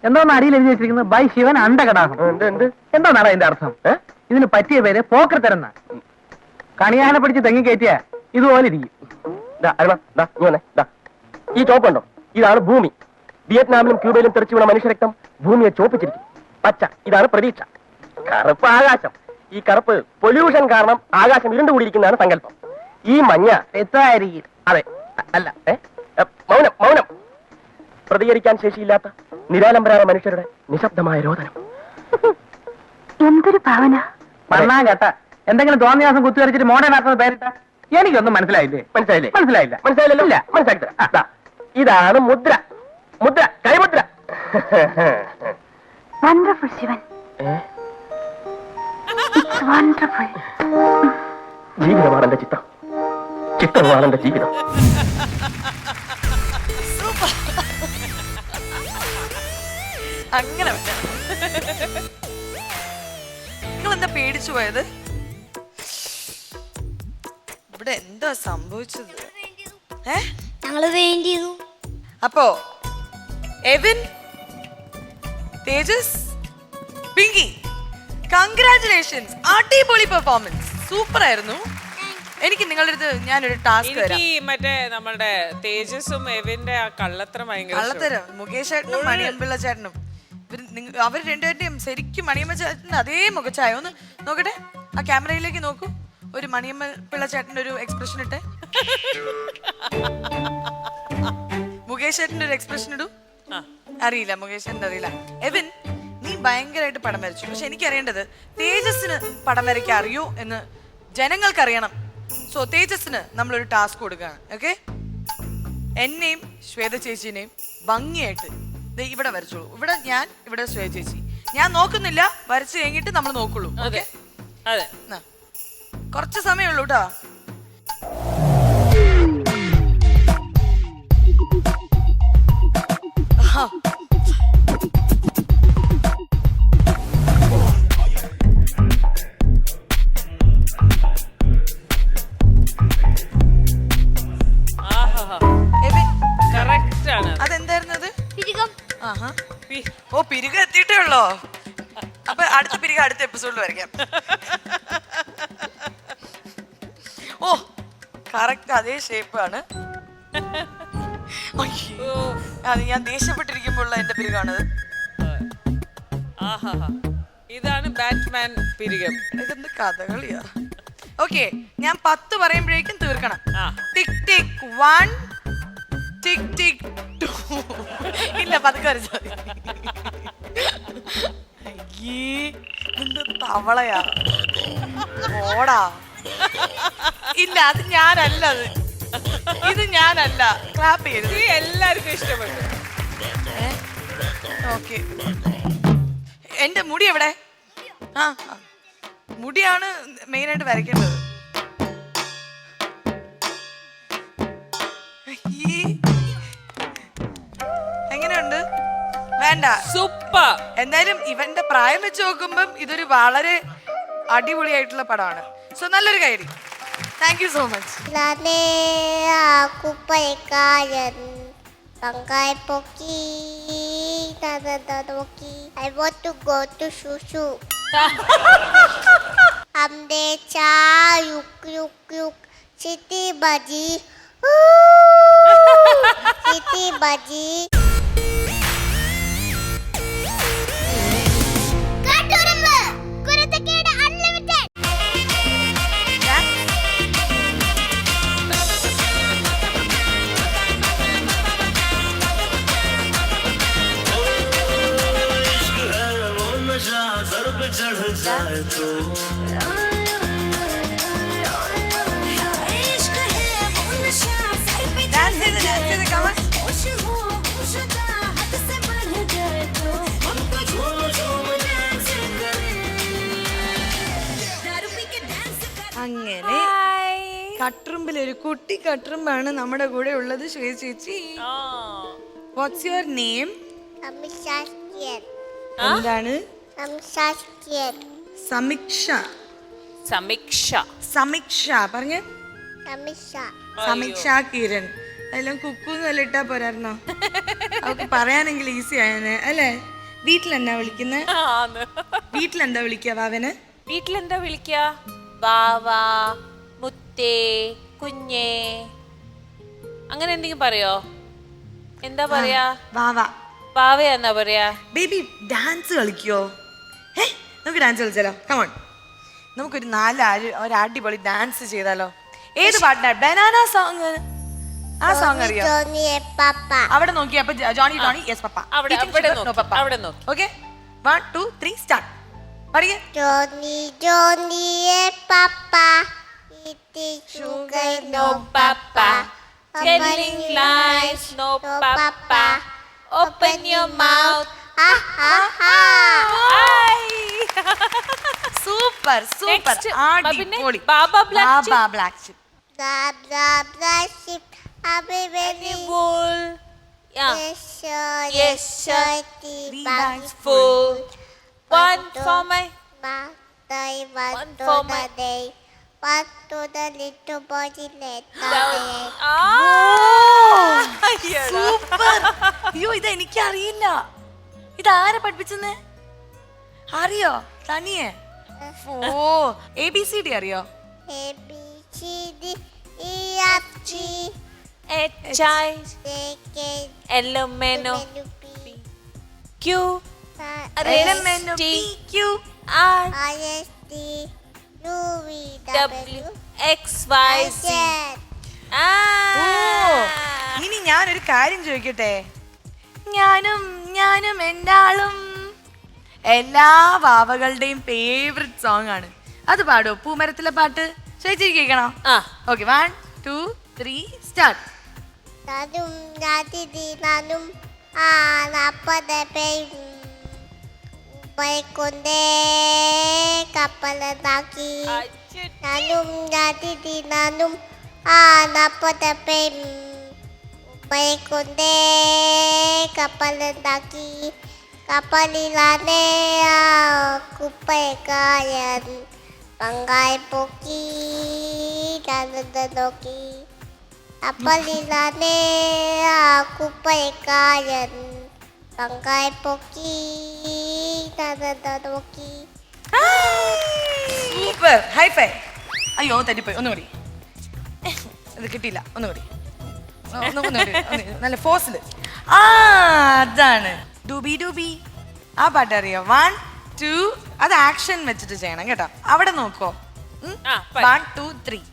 എന്തോന്ന് അടിയിൽ എഴുതി വെച്ചിരിക്കുന്നത്? ബൈ ശിവൻ അണ്ടകടാഹം. എന്തോ നാടാ ഇതിന്റെ അർത്ഥം? ഇതിന് പറ്റിയ പേര് പോക്കർത്തരെന്ന. കണിയാനെ പിടിച്ച് തെങ്ങി കയറ്റിയ ഇതുപോലെ ഇരിക്കും. ഈ ചോപ്പുണ്ടോ? ഇതാണ് ഭൂമി. വിയറ്റ്നാമിലും ക്യൂബയിലും തെറിച്ചു വീണ മനുഷ്യരക്തം ഭൂമിയെ ചോപ്പിച്ചിരിക്കും. പച്ച, ഇതാണ് പ്രതീക്ഷ. കറുപ്പ് ആകാശം. ഈ കറുപ്പ് പൊല്യൂഷൻ കാരണം ആകാശം ഇരുണ്ടുകൂടിയിരിക്കുന്നതാണ് സങ്കല്പം. ഈ മഞ്ഞ എത്തായിരിക്കും. അതെ, അല്ല, മൗനം. പ്രതികരിക്കാൻ ശേഷിയില്ലാത്ത നിരാലംബരായ മനുഷ്യരുടെ നിശബ്ദമായ രോദനം. എന്തൊരു ഭാവന. മണ്ണാ കേട്ട എന്തെങ്കിലും തോന്നിയാസം കുത്തിവരച്ചിട്ട് മോഡേൺ ആക്കുന്നത് പേരിട്ട എനിക്കൊന്നും മനസ്സിലായില്ലേ? മനസ്സിലായില്ലല്ലോ. മനസ്സിലാക്കി തരാം. ഇതാണ് മുദ്ര. കൈമുദ്ര. Wonderful, Shivan. It's wonderful. ജീവിതമാണ് എന്റെ ചിത്രം, ചിത്രമാണ് എന്റെ ജീവിതം. അങ്ങനെ നിങ്ങൾ എന്താ പേടിച്ചു പോയത്? ഇവിടെ എന്താ സംഭവിച്ചത്? ഞങ്ങള് വേണ്ടി ചെയ്തു. അപ്പോ എവിൻ, തേജസ്, പിങ്കി, കൺഗ്രാറ്റുലേഷൻസ്. അടിപൊളി പെർഫോമൻസ്, സൂപ്പർ ആയിരുന്നു. എനിക്ക് നിങ്ങളുടെ അടുത്ത് ഞാനൊരു ടാസ്ക് തരാം. മറ്റേ നമ്മളുടെ തേജസും എവിന്റെ ആ കള്ളത്തരം കള്ളത്തരം മുകേഷ് ചേട്ടനും മണിയമ്പിള്ള ചേട്ടനും അവർ രണ്ടുപേരുടെയും ശരിക്കും മണിയമ്മ ചേട്ടൻ്റെ അതേ മുഖച്ചായ. ഒന്ന് നോക്കട്ടെ, ആ ക്യാമറയിലേക്ക് നോക്കൂ. ഒരു മണിയമ്മ പിള്ള ചേട്ടൻ്റെ ഒരു എക്സ്പ്രഷൻ ഇട്ടെ. മുകേഷ് ചേട്ടൻ്റെ ഒരു എക്സ്പ്രഷൻ ഇടൂ. അറിയില്ല, മുകേഷ് ചേട്ടൻ്റെ അറിയില്ല. എവിൻ, നീ ഭയങ്കരമായിട്ട് പടം വരച്ചു. പക്ഷെ എനിക്കറിയേണ്ടത് തേജസ്സിന് പടം വരയ്ക്കാൻ അറിയോ എന്ന് ജനങ്ങൾക്കറിയണം. സോ തേജസ്സിന് നമ്മളൊരു ടാസ്ക് കൊടുക്കുകയാണ്. ഓക്കെ, എന്നെയും ശ്വേത ചേച്ചീനെയും ഭംഗിയായിട്ട് ഇവിടെ വരച്ചോളൂ. ഇവിടെ ഞാൻ, ഇവിടെ ശ്വേത ചേച്ചി. ഞാൻ നോക്കുന്നില്ല, വരച്ചു കഴിഞ്ഞിട്ട് നമ്മൾ നോക്കുള്ളൂ. ഓക്കെ, അതെ, കുറച്ച് സമയമുള്ളൂ കേട്ടോ. കറക്റ്റ് ആണ്. അതെന്തായിരുന്നത്? പിരികം. ആഹാ. ഓ, പിരിക എത്തിയിട്ടേ ഉള്ളോ? അപ്പൊ അടുത്ത പിരിക അടുത്ത എപ്പിസോഡിൽ വരയ്ക്കാം. ഓ, കറക്റ്റ് അതേ ഷേപ്പാണ്. അത് ഞാൻ ദേഷ്യപ്പെട്ടിരിക്കുമ്പോഴുള്ള എന്റെ പിരികാണത്. ഇതാണ് ബാറ്റ്മാൻ പിരികം. ഇതെന്ത് കഥകളിയാ. ഓക്കെ, ഞാൻ 10 പറയുമ്പോഴേക്കും തീർക്കണം. ടിക് ടിക് 1, ടിക് ടിക് 2. ഇല്ല, പതുക്കെ വരച്ചാൽ എന്ത് തവളയാ. ഓടാ. ഇല്ല, അത് ഞാനല്ല. ഇത് ഞാനല്ല. ക്ലാപ്പ് ചെയ്ത് എല്ലാവർക്കും ഇഷ്ടപ്പെട്ടു. ഓക്കെ, എന്റെ മുടി എവിടെ? ആ, മുടിയാണ് മെയിൻ ആയിട്ട് വരയ്ക്കേണ്ടത്. എങ്ങനെയുണ്ട്? വേണ്ട, സൂപ്പർ. എന്തായാലും ഇവന്റെ പ്രായം വെച്ച് നോക്കുമ്പം ഇതൊരു വളരെ അടിപൊളിയായിട്ടുള്ള പടമാണ്. സോ നല്ലൊരു കാര്യം. Thank you so much. Aku pekayan bangkai poki, poki. I want to go to Susu. Amde cha yuk yuk yuk. City baji. City baji. Katuramba. Kuratakeda unlimited. അങ്ങനെ കട്ടുറുമ്പിൽ ഒരു കുട്ടി കട്ടുറുമ്പാണ് നമ്മുടെ കൂടെ ഉള്ളത്. ശ്വേത ചേച്ചി, വാട്ട്സ് യുവർ നെയിം? എന്താണ്? സമീക്ഷ. സമീക്ഷ. സമീക്ഷ പറഞ്ഞ. സമീക്ഷ കിരൺ. എല്ലാം കുക്കൂന്നല്ല ഇട്ടാ പോരായിരുന്നോ? അവർക്ക് പറയാനെങ്കിൽ ഈസി ആയനെ അല്ലേ? വീട്ടിലെന്താ വിളിക്കുന്നത്? വീട്ടിലെന്താ വിളിക്കുക വാവന്? വീട്ടിലെന്താ വിളിക്ക? ബാവ, മുത്തേ, കുഞ്ഞേ, അങ്ങനെ എന്തെങ്കിലും പറയോ? എന്താ പറയാ? വാവ. ബാവയാ എന്നാ പറയാ? ബേബി ഡാൻസ് കളിക്കോ? നമുക്ക് ഡാൻസ് കളിച്ചാലോ? കമോൺ, നമുക്കൊരു 4 ഒരു അടിപൊളി ഡാൻസ് ചെയ്താലോ? ഏത് പാട്ടാ? Banana song. ആ സോങ് അറിയോ? അവിടെ നോക്കി. അപ്പൊ ജോണി ജോണി യെസ് പപ്പ. അവിടെ നോക്കി. Okay, 1 2 3 start. പഠിക്കേ. Johnny Johnny papa, eating sugar no papa, Telling lies no papa, open your mouth. ha ha ha. Super super, അടിപൊളി. Baa baa black baa baa black sheep. Blah blah blah ship, happy baby bull. Yeah. yes sir, the bag's Full. One for my birthday, one to for the my day, one to the little body later. Super. അയ്യോ, ഇത് എനിക്കറിയില്ല. ഇതാരെ പഠിപ്പിച്ചെന്ന് അറിയോ? തനിയെ? ഓ, ABCD അറിയോ? A B C D E F G H I K L M N O P Q R S T Q R I S T U V W X Y Z. ഇനി ഞാനൊരു കാര്യം ചോദിക്കട്ടെ? ഞാനും ഞാനും എൻ്റെ ആളും എല്ലാ വാവകളുടെയും ഫേവറേറ്റ് സോങ് ആണ്. അത് പാടോ, പൂമരത്തിലെ പാട്ട്. ചേച്ചി കേൾക്കണോ? Okay, 1 2 3 start. 나눔 나디디 나눔 아 나빠데 베임 바이콘데 까빨라 나기 나눔 나디디 나눔 아 나빠데 베임 바이콘데 까빨라 나기 까빨리라네 아 쿠파에 가연 방가에 뽑기 나는다 너기 Apalilane aku paikayan Bangkai poki Nadadanoki super, high phi. അയ്യോ തട്ടിപ്പോയി, ഒന്നുകൂടി. അത് കിട്ടിയില്ല, ഒന്നുകൂടി. നല്ല ഫോഴ്സില്. അതാണ് ഡൂബി ഡൂബി. ആ പാട്ട് അറിയോ? 1 2. അത് ആക്ഷൻ വെച്ചിട്ട് ചെയ്യണം കേട്ടോ. അവിടെ നോക്കോ. 1 2 3.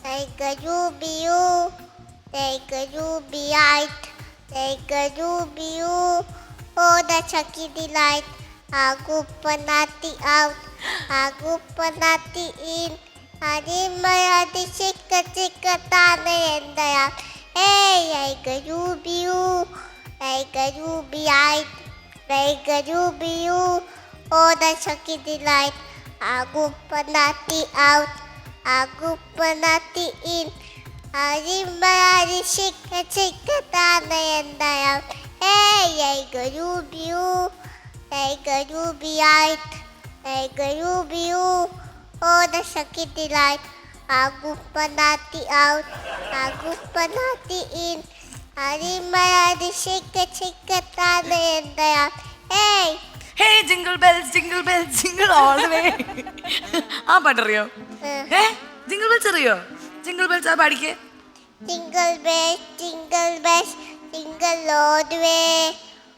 Take a rubiu Take a rubiite Take a rubiu Oh the chucky delight Aku penati out Aku penati in Harimaya di chika tane endaya Hey take a rubiu Take a rubiite Take a rubiu Oh the chucky delight Aku penati out Aku penatiin Harimari chika tana endayam Hey garubiu Hey garubiite Hey garubiu Oh the sakit delight Aku penati out Aku penatiin Harimari chika tana endayam Hey hey jingle bells jingle all the way. ആ പാട്ടറിയോ? Jingle bells അറിയോ? Jingle bells ആ പാടിക്കേ. Jingle bells, jingle all the way.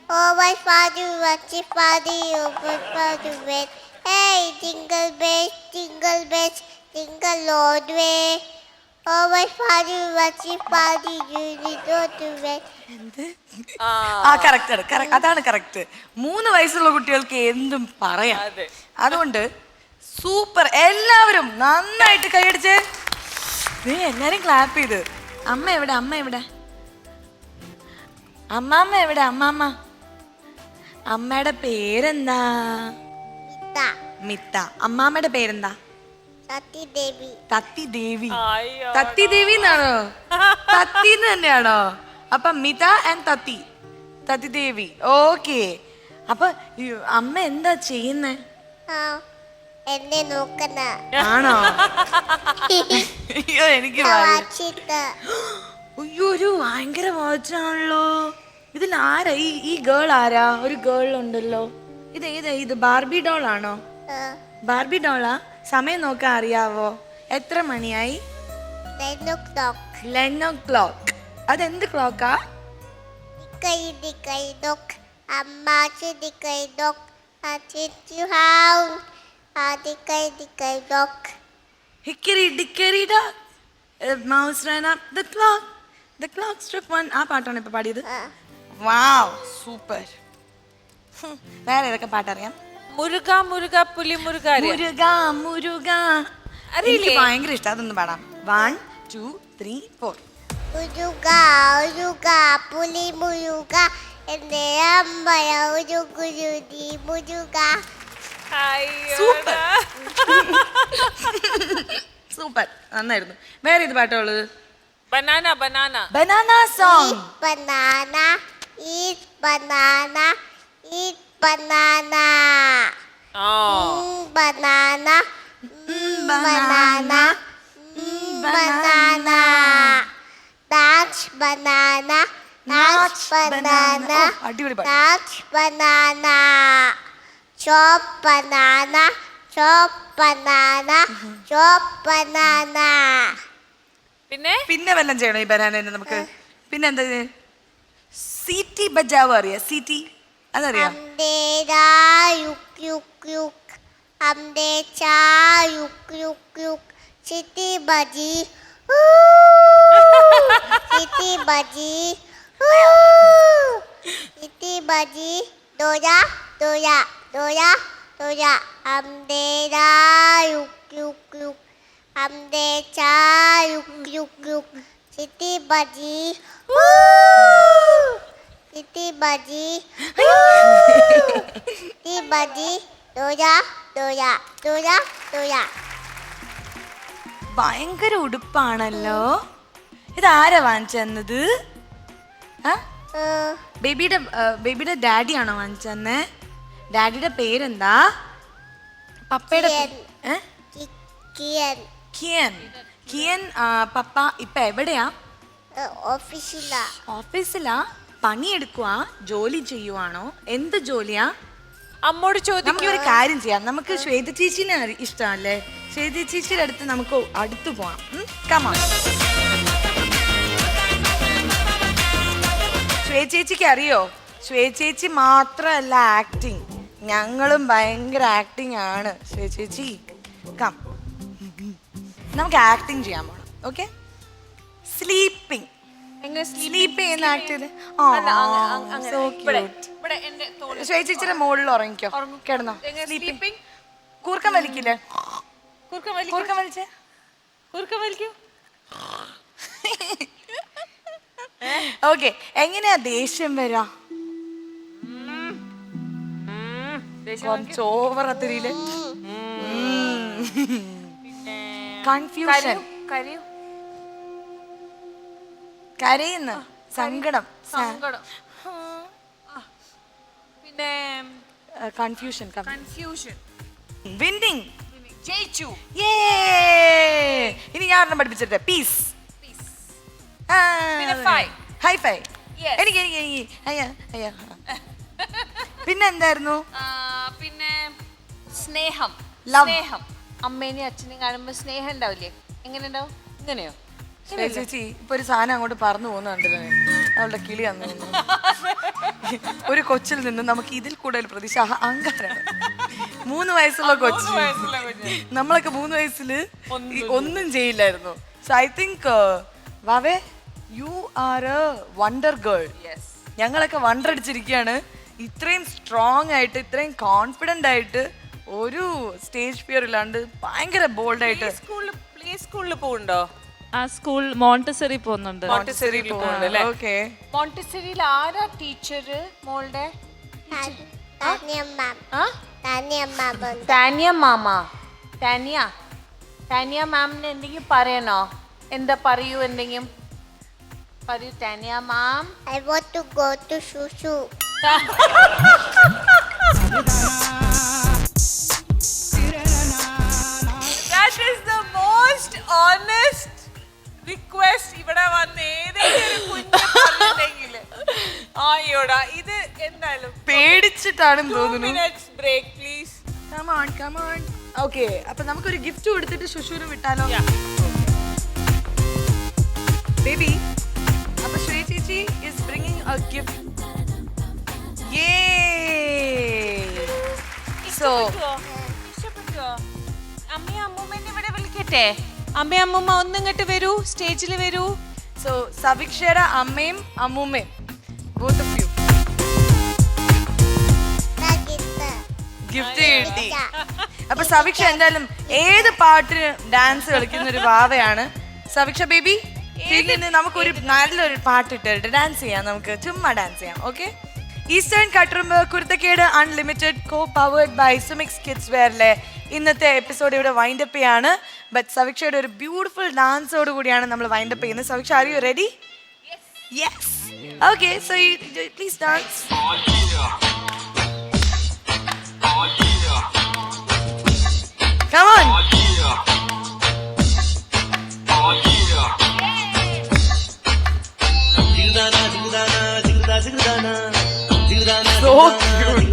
Oh, my father, what your father, oh, my father, wait. Hey, jingle bells, jingle all the way. Oh, my father, what your father, you need to wait. ആ correct, അതാണ് correct. 3 വയസ്സുള്ള കുട്ടികൾക്ക് എന്തും പറയാം. അതുകൊണ്ട് super, എല്ലാവരും നന്നായിട്ട് കൈയടിച്ച്. എല്ലാരും ക്ലാപ്പ് ചെയ്ത്. അമ്മ എവിടെ? അമ്മാമ്മ എവിടെ? അമ്മയുടെ പേരെന്താ? മിത്ത. അമ്മാമ്മയുടെ പേരെന്താ? തത്തി ദേവി എന്നാണോ? തത്തി തന്നെയാണോ? അപ്പൊ മിത ആൻഡ് തത്തി ദേവി. ഓക്കെ. അപ്പൊ അമ്മ എന്താ ചെയ്യുന്നേ? എന്നെ നോക്കണ. ആണോ? അയ്യോ എനിക്ക് അയ്യോ ഒരു ഭയങ്കര വാച്ചാണല്ലോ. ഇതിൽ ആരാ ഈ ഗേൾ? ആരാ? ഒരു ഗേൾ ഉണ്ടല്ലോ. ഇത് ബാർബി ഡോൾ ആണോ? ബാർബി ഡോളാ? സമയം നോക്കാൻ അറിയാവോ? എത്ര മണിയായി? 11 o'clock. അതെന്ത് ക്ലോക്കാ? Hickory dickory dock, a mouse ran up the clock. The clock struck 1. ആ പാട്ടാണ് ഇപ്പൊ പാടിയത്. വാവ്, സൂപ്പർ. വേറെ ഏതൊക്കെ പാട്ടറിയാം? മുരുക പുലി മുരുക. എനിക്ക് ഭയങ്കര ഇഷ്ടം. അതൊന്ന് പാടാം. 1 2 3 4. Uruga, puli muruga, എന്റെ അമ്മയ ഉരുകുരുതി മുരുക. സൂപ്പർ, നന്നായിരുന്നു. വേറെ ഇത് പാട്ടുള്ളത്? Banana song. banana, eat banana, eat banana. Banana, banana, banana. Dance banana, dance banana, dance banana. Chop banana, chop banana, chop banana. പിന്നെ വല്ലതും ചെയ്യണം ഈ ബനാന നമുക്ക്. പിന്നെ എന്താ? സീറ്റി ബജാവ് അറിയാ? സീറ്റി അതറിയാം? Amdera yuk yuk yuk, amdecha yuk yuk yuk, city baji, city baji, doya doya. Doya, doya, amdera, yuk, yuk, yuk. Amdecha, yuk, yuk, yuk. Siti baji, woo. Siti baji, woo. Siti baji, doya, doya, doya, doya. ഭയങ്കര ഉടുപ്പാണല്ലോ. ഇതാരാ വാങ്ങിച്ചത്? ബേബിയുടെ ഡാഡിയാണോ വാങ്ങിച്ചെന്നേ? ഡാഡിയുടെ പേരെന്താ? പപ്പയുടെ Kian. കിയൻ. കിയൻ പപ്പ ഇപ്പൊ എവിടെയാ? Official. ഓഫീസിലാ? പണിയെടുക്കുവാ? ജോലി ചെയ്യുവാണോ? എന്ത് ജോലിയാ? അമ്മോട് നമുക്ക് ഒരു കാര്യം ചെയ്യാം. നമുക്ക് ശ്വേത ചേച്ചിനെ ഇഷ്ടമല്ലേ? ശ്വേത ചേച്ചിയുടെ അടുത്ത് നമുക്ക് അടുത്ത് പോവാം. കമാ. ശ്വേത ചേച്ചിക്ക് അറിയോ? ശ്വേത ചേച്ചി മാത്രമല്ല ആക്ടിങ്, ഞങ്ങളും ഭയങ്കര ആക്ടിങ് ആണ്. ശ്വേത ചേച്ചി കം, നമുക്ക് ആക്ടിങ് ചെയ്യാൻ പോണം. ഓക്കെ? സ്ലീപ്പിംഗ്. സ്ലീപ്പ് ചെയ്യുന്ന ആക്ട് ചെയ്ത് ശ്വേത ചേച്ചിയുടെ മുകളിൽ ഉറങ്ങിക്കോ. കിടന്നോ. സ്ലീപ്പിംഗ്. കൂർക്കം വലിക്കില്ലേ? കൂർക്കം വലിച്ചേ. ഓക്കെ. എങ്ങനെയാ ദേഷ്യം വരാ? കുറച്ച് ഓവറത്തിരിയില്. കൺഫ്യൂഷൻ. കരയുന്ന സങ്കടം. പിന്നെ കൺഫ്യൂഷൻ. വിന്നിങ്. ജയിച്ചു. ഇനി ഞാൻ ഒരെണ്ണം പഠിപ്പിച്ചിട്ടെ. പീസ്. High phi. എനിക്ക് പിന്നെ എന്തായിരുന്നു? പിന്നെ സ്നേഹം. സ്നേഹം. അമ്മേനെയും അച്ഛനെയും കാണുമ്പോ സ്നേഹം ഉണ്ടാവില്ലേ? എങ്ങനെ ഉണ്ടാവും? ഇങ്ങനെയോ? ചേച്ചി ഇപ്പൊ ഒരു സാധനം അങ്ങോട്ട് പറന്നു പോകുന്നുണ്ടല്ലോ. അവളുടെ കിളി അന്ന് ഒരു കൊച്ചിൽ നിന്ന് നമുക്ക് ഇതിൽ കൂടുതൽ പ്രതീക്ഷ അഹങ്കാരാണ്. 3 വയസ്സുള്ള കൊച്ചു. നമ്മളൊക്കെ 3 വയസ്സിൽ ഒന്നും ചെയ്യില്ലായിരുന്നു. സോ ഐ തിങ്ക് വാവേ you are A wonder girl. ഞങ്ങളൊക്കെ വണ്ടർ അടിച്ചിരിക്കുകയാണ്. ഇത്രയും സ്ട്രോങ് ആയിട്ട്, ഇത്രയും കോൺഫിഡന്റ് ആയിട്ട്, ഒരു സ്റ്റേജ് ഫിയർ ഇല്ലാണ്ട് ഭയങ്കര ബോൾഡ് ആയിട്ട്. പ്ലേ സ്കൂളിൽ പോകുന്നുണ്ടോ? ആ സ്കൂൾ മോണ്ടിസറി പോകുന്നുണ്ട്. ഓക്കെ. മോണ്ടിസറിയിൽ ആരാ ടീച്ചർ? മോളുടെ താനിയ മാമ. താനിയ മാമിന് എന്തെങ്കിലും പറയണോ? എന്താ പറയൂ? എന്തെങ്കിലും പറയൂ താനിയ മാം. I want to go to Shushu. That is the most honest request ഇവിടെ വന്ന് ഏതെങ്കിലും കുഞ്ഞു പറഞ്ഞിട്ടെങ്കില്. ആയോടാ ഇത് എന്തായാലും പേടിച്ചിട്ടാണെന്ന് തോന്നുന്നു. minutes break please. Come on. Okay, അപ്പൊ നമുക്കൊരു ഗിഫ്റ്റ് കൊടുത്തിട്ട് ശുശൂര് വിട്ടാലോ? ബേബി, അപ്പൊ ശ്രീ ചേച്ചി is bringing a gift. So ഇഷ്ടപ്പെട്ടോ? അമ്മയും അമ്മൂമ്മേനെ ഇവിടെ വിളിക്കട്ടെ? അമ്മയും അമ്മൂമ്മ ഒന്നിങ്ങോട്ട് വരൂ, സ്റ്റേജിൽ വരൂ. സോ സവിക്ഷയുടെ അമ്മയും അമ്മൂമ്മയും both of you ഗിഫ്റ്റ് കിട്ടി. അപ്പൊ സവിക്ഷ എന്തായാലും ഏത് പാട്ടിന് ഡാൻസ് കളിക്കുന്ന ഒരു വാവയാണ് സവിക്ഷ ബേബി. നമുക്കൊരു നല്ലൊരു പാട്ട് ഇട്ടിട്ട് ഡാൻസ് ചെയ്യാം. നമുക്ക് ചുമ്മാ ഡാൻസ് ചെയ്യാം. Okay? Eastern Katturumbu Kuruthakkedu unlimited co powered by Sumix kids വെയറിലെ ഇന്നത്തെ എപ്പിസോഡ് ഇവിടെ വൈൻഡപ്പ് ചെയ്യാണ്. ബട്ട് സവിക്ഷയുടെ ഒരു ബ്യൂട്ടിഫുൾ ഡാൻസോട് കൂടിയാണ് നമ്മൾ വൈൻഡപ്പ് ചെയ്യുന്നത്. Saviksha, are you ready? Yes. Okay, so please dance. Come on. So cute.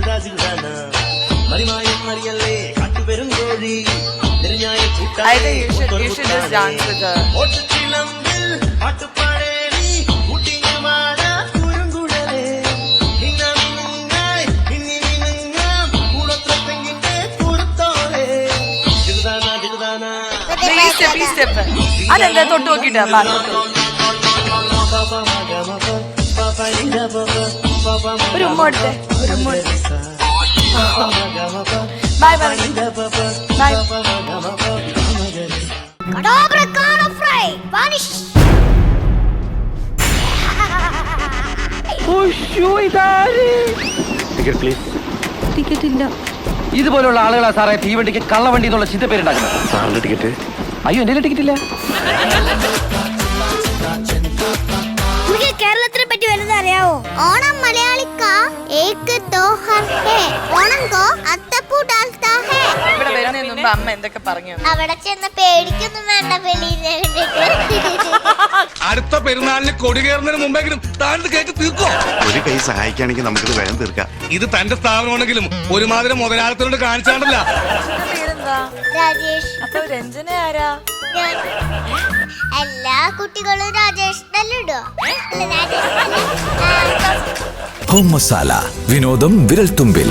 I think you should just dance with her. Step അതെന്താ തൊട്ട് നോക്കിട്ടാ ഒരു ഉമ്മ എടുത്തേ. Bye bye bye. കടോബ്രക്കാന ഫ്രൈ വാനിഷ്. Ticket please. ടിക്കറ്റ് ഇല്ല. ഇതുപോലുള്ള ആളുകളാ സാറേ തീവണ്ടിക്ക് കള്ളവണ്ടി എന്നുള്ള ചിന്തപ്പേരുണ്ടാക്കുന്നത്. സാറിന്റെ ടിക്കറ്റ്? അയ്യോ എന്റെ ടിക്കറ്റ് ഇല്ല. നിങ്ങൾക്ക് കേരളത്തിനെ പറ്റി വലുത് അറിയാവോ? ഓണം മലയാളിക്കാ ഏക് ത്യോഹാർ ഹേ. ഓണം കോ അത്തപ്പൂ ഡാൽത്താ ഹേ. ഇവിടെ വരുന്നതിന് മുമ്പ് അമ്മ എന്തൊക്കെ പറഞ്ഞു? അവിടെ ചെന്ന് പേടിക്കൊന്നും വേണ്ട വെളിയിൽ. അടുത്ത പെരുന്നാളിന് കൊടി കയറുന്നതിന് മുമ്പെങ്കിലും താൻ കേട്ട് തീർക്കോ. ഒരു കൈ സഹായിക്കുകയാണെങ്കിൽ നമുക്കിത് വേഗം തീർക്കാം. ഇത് തന്റെ സ്ഥാപനമാണെങ്കിലും ഒരുമാതിരി മുതലാളിത്തോട് കാണിച്ചാണ്ടല്ല. പേരെന്താ? രാജേഷ്. അപ്പൊ രഞ്ജന ആരാ? ഞാൻ എല്ലാ കുട്ടികളും രാജേഷിനല്ലോ. ഹോം മസാല, വിനോദം വിരൽ തുമ്പിൽ.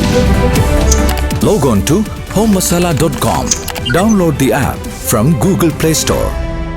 Log on to homemasala.com. Download the app from Google Play Store.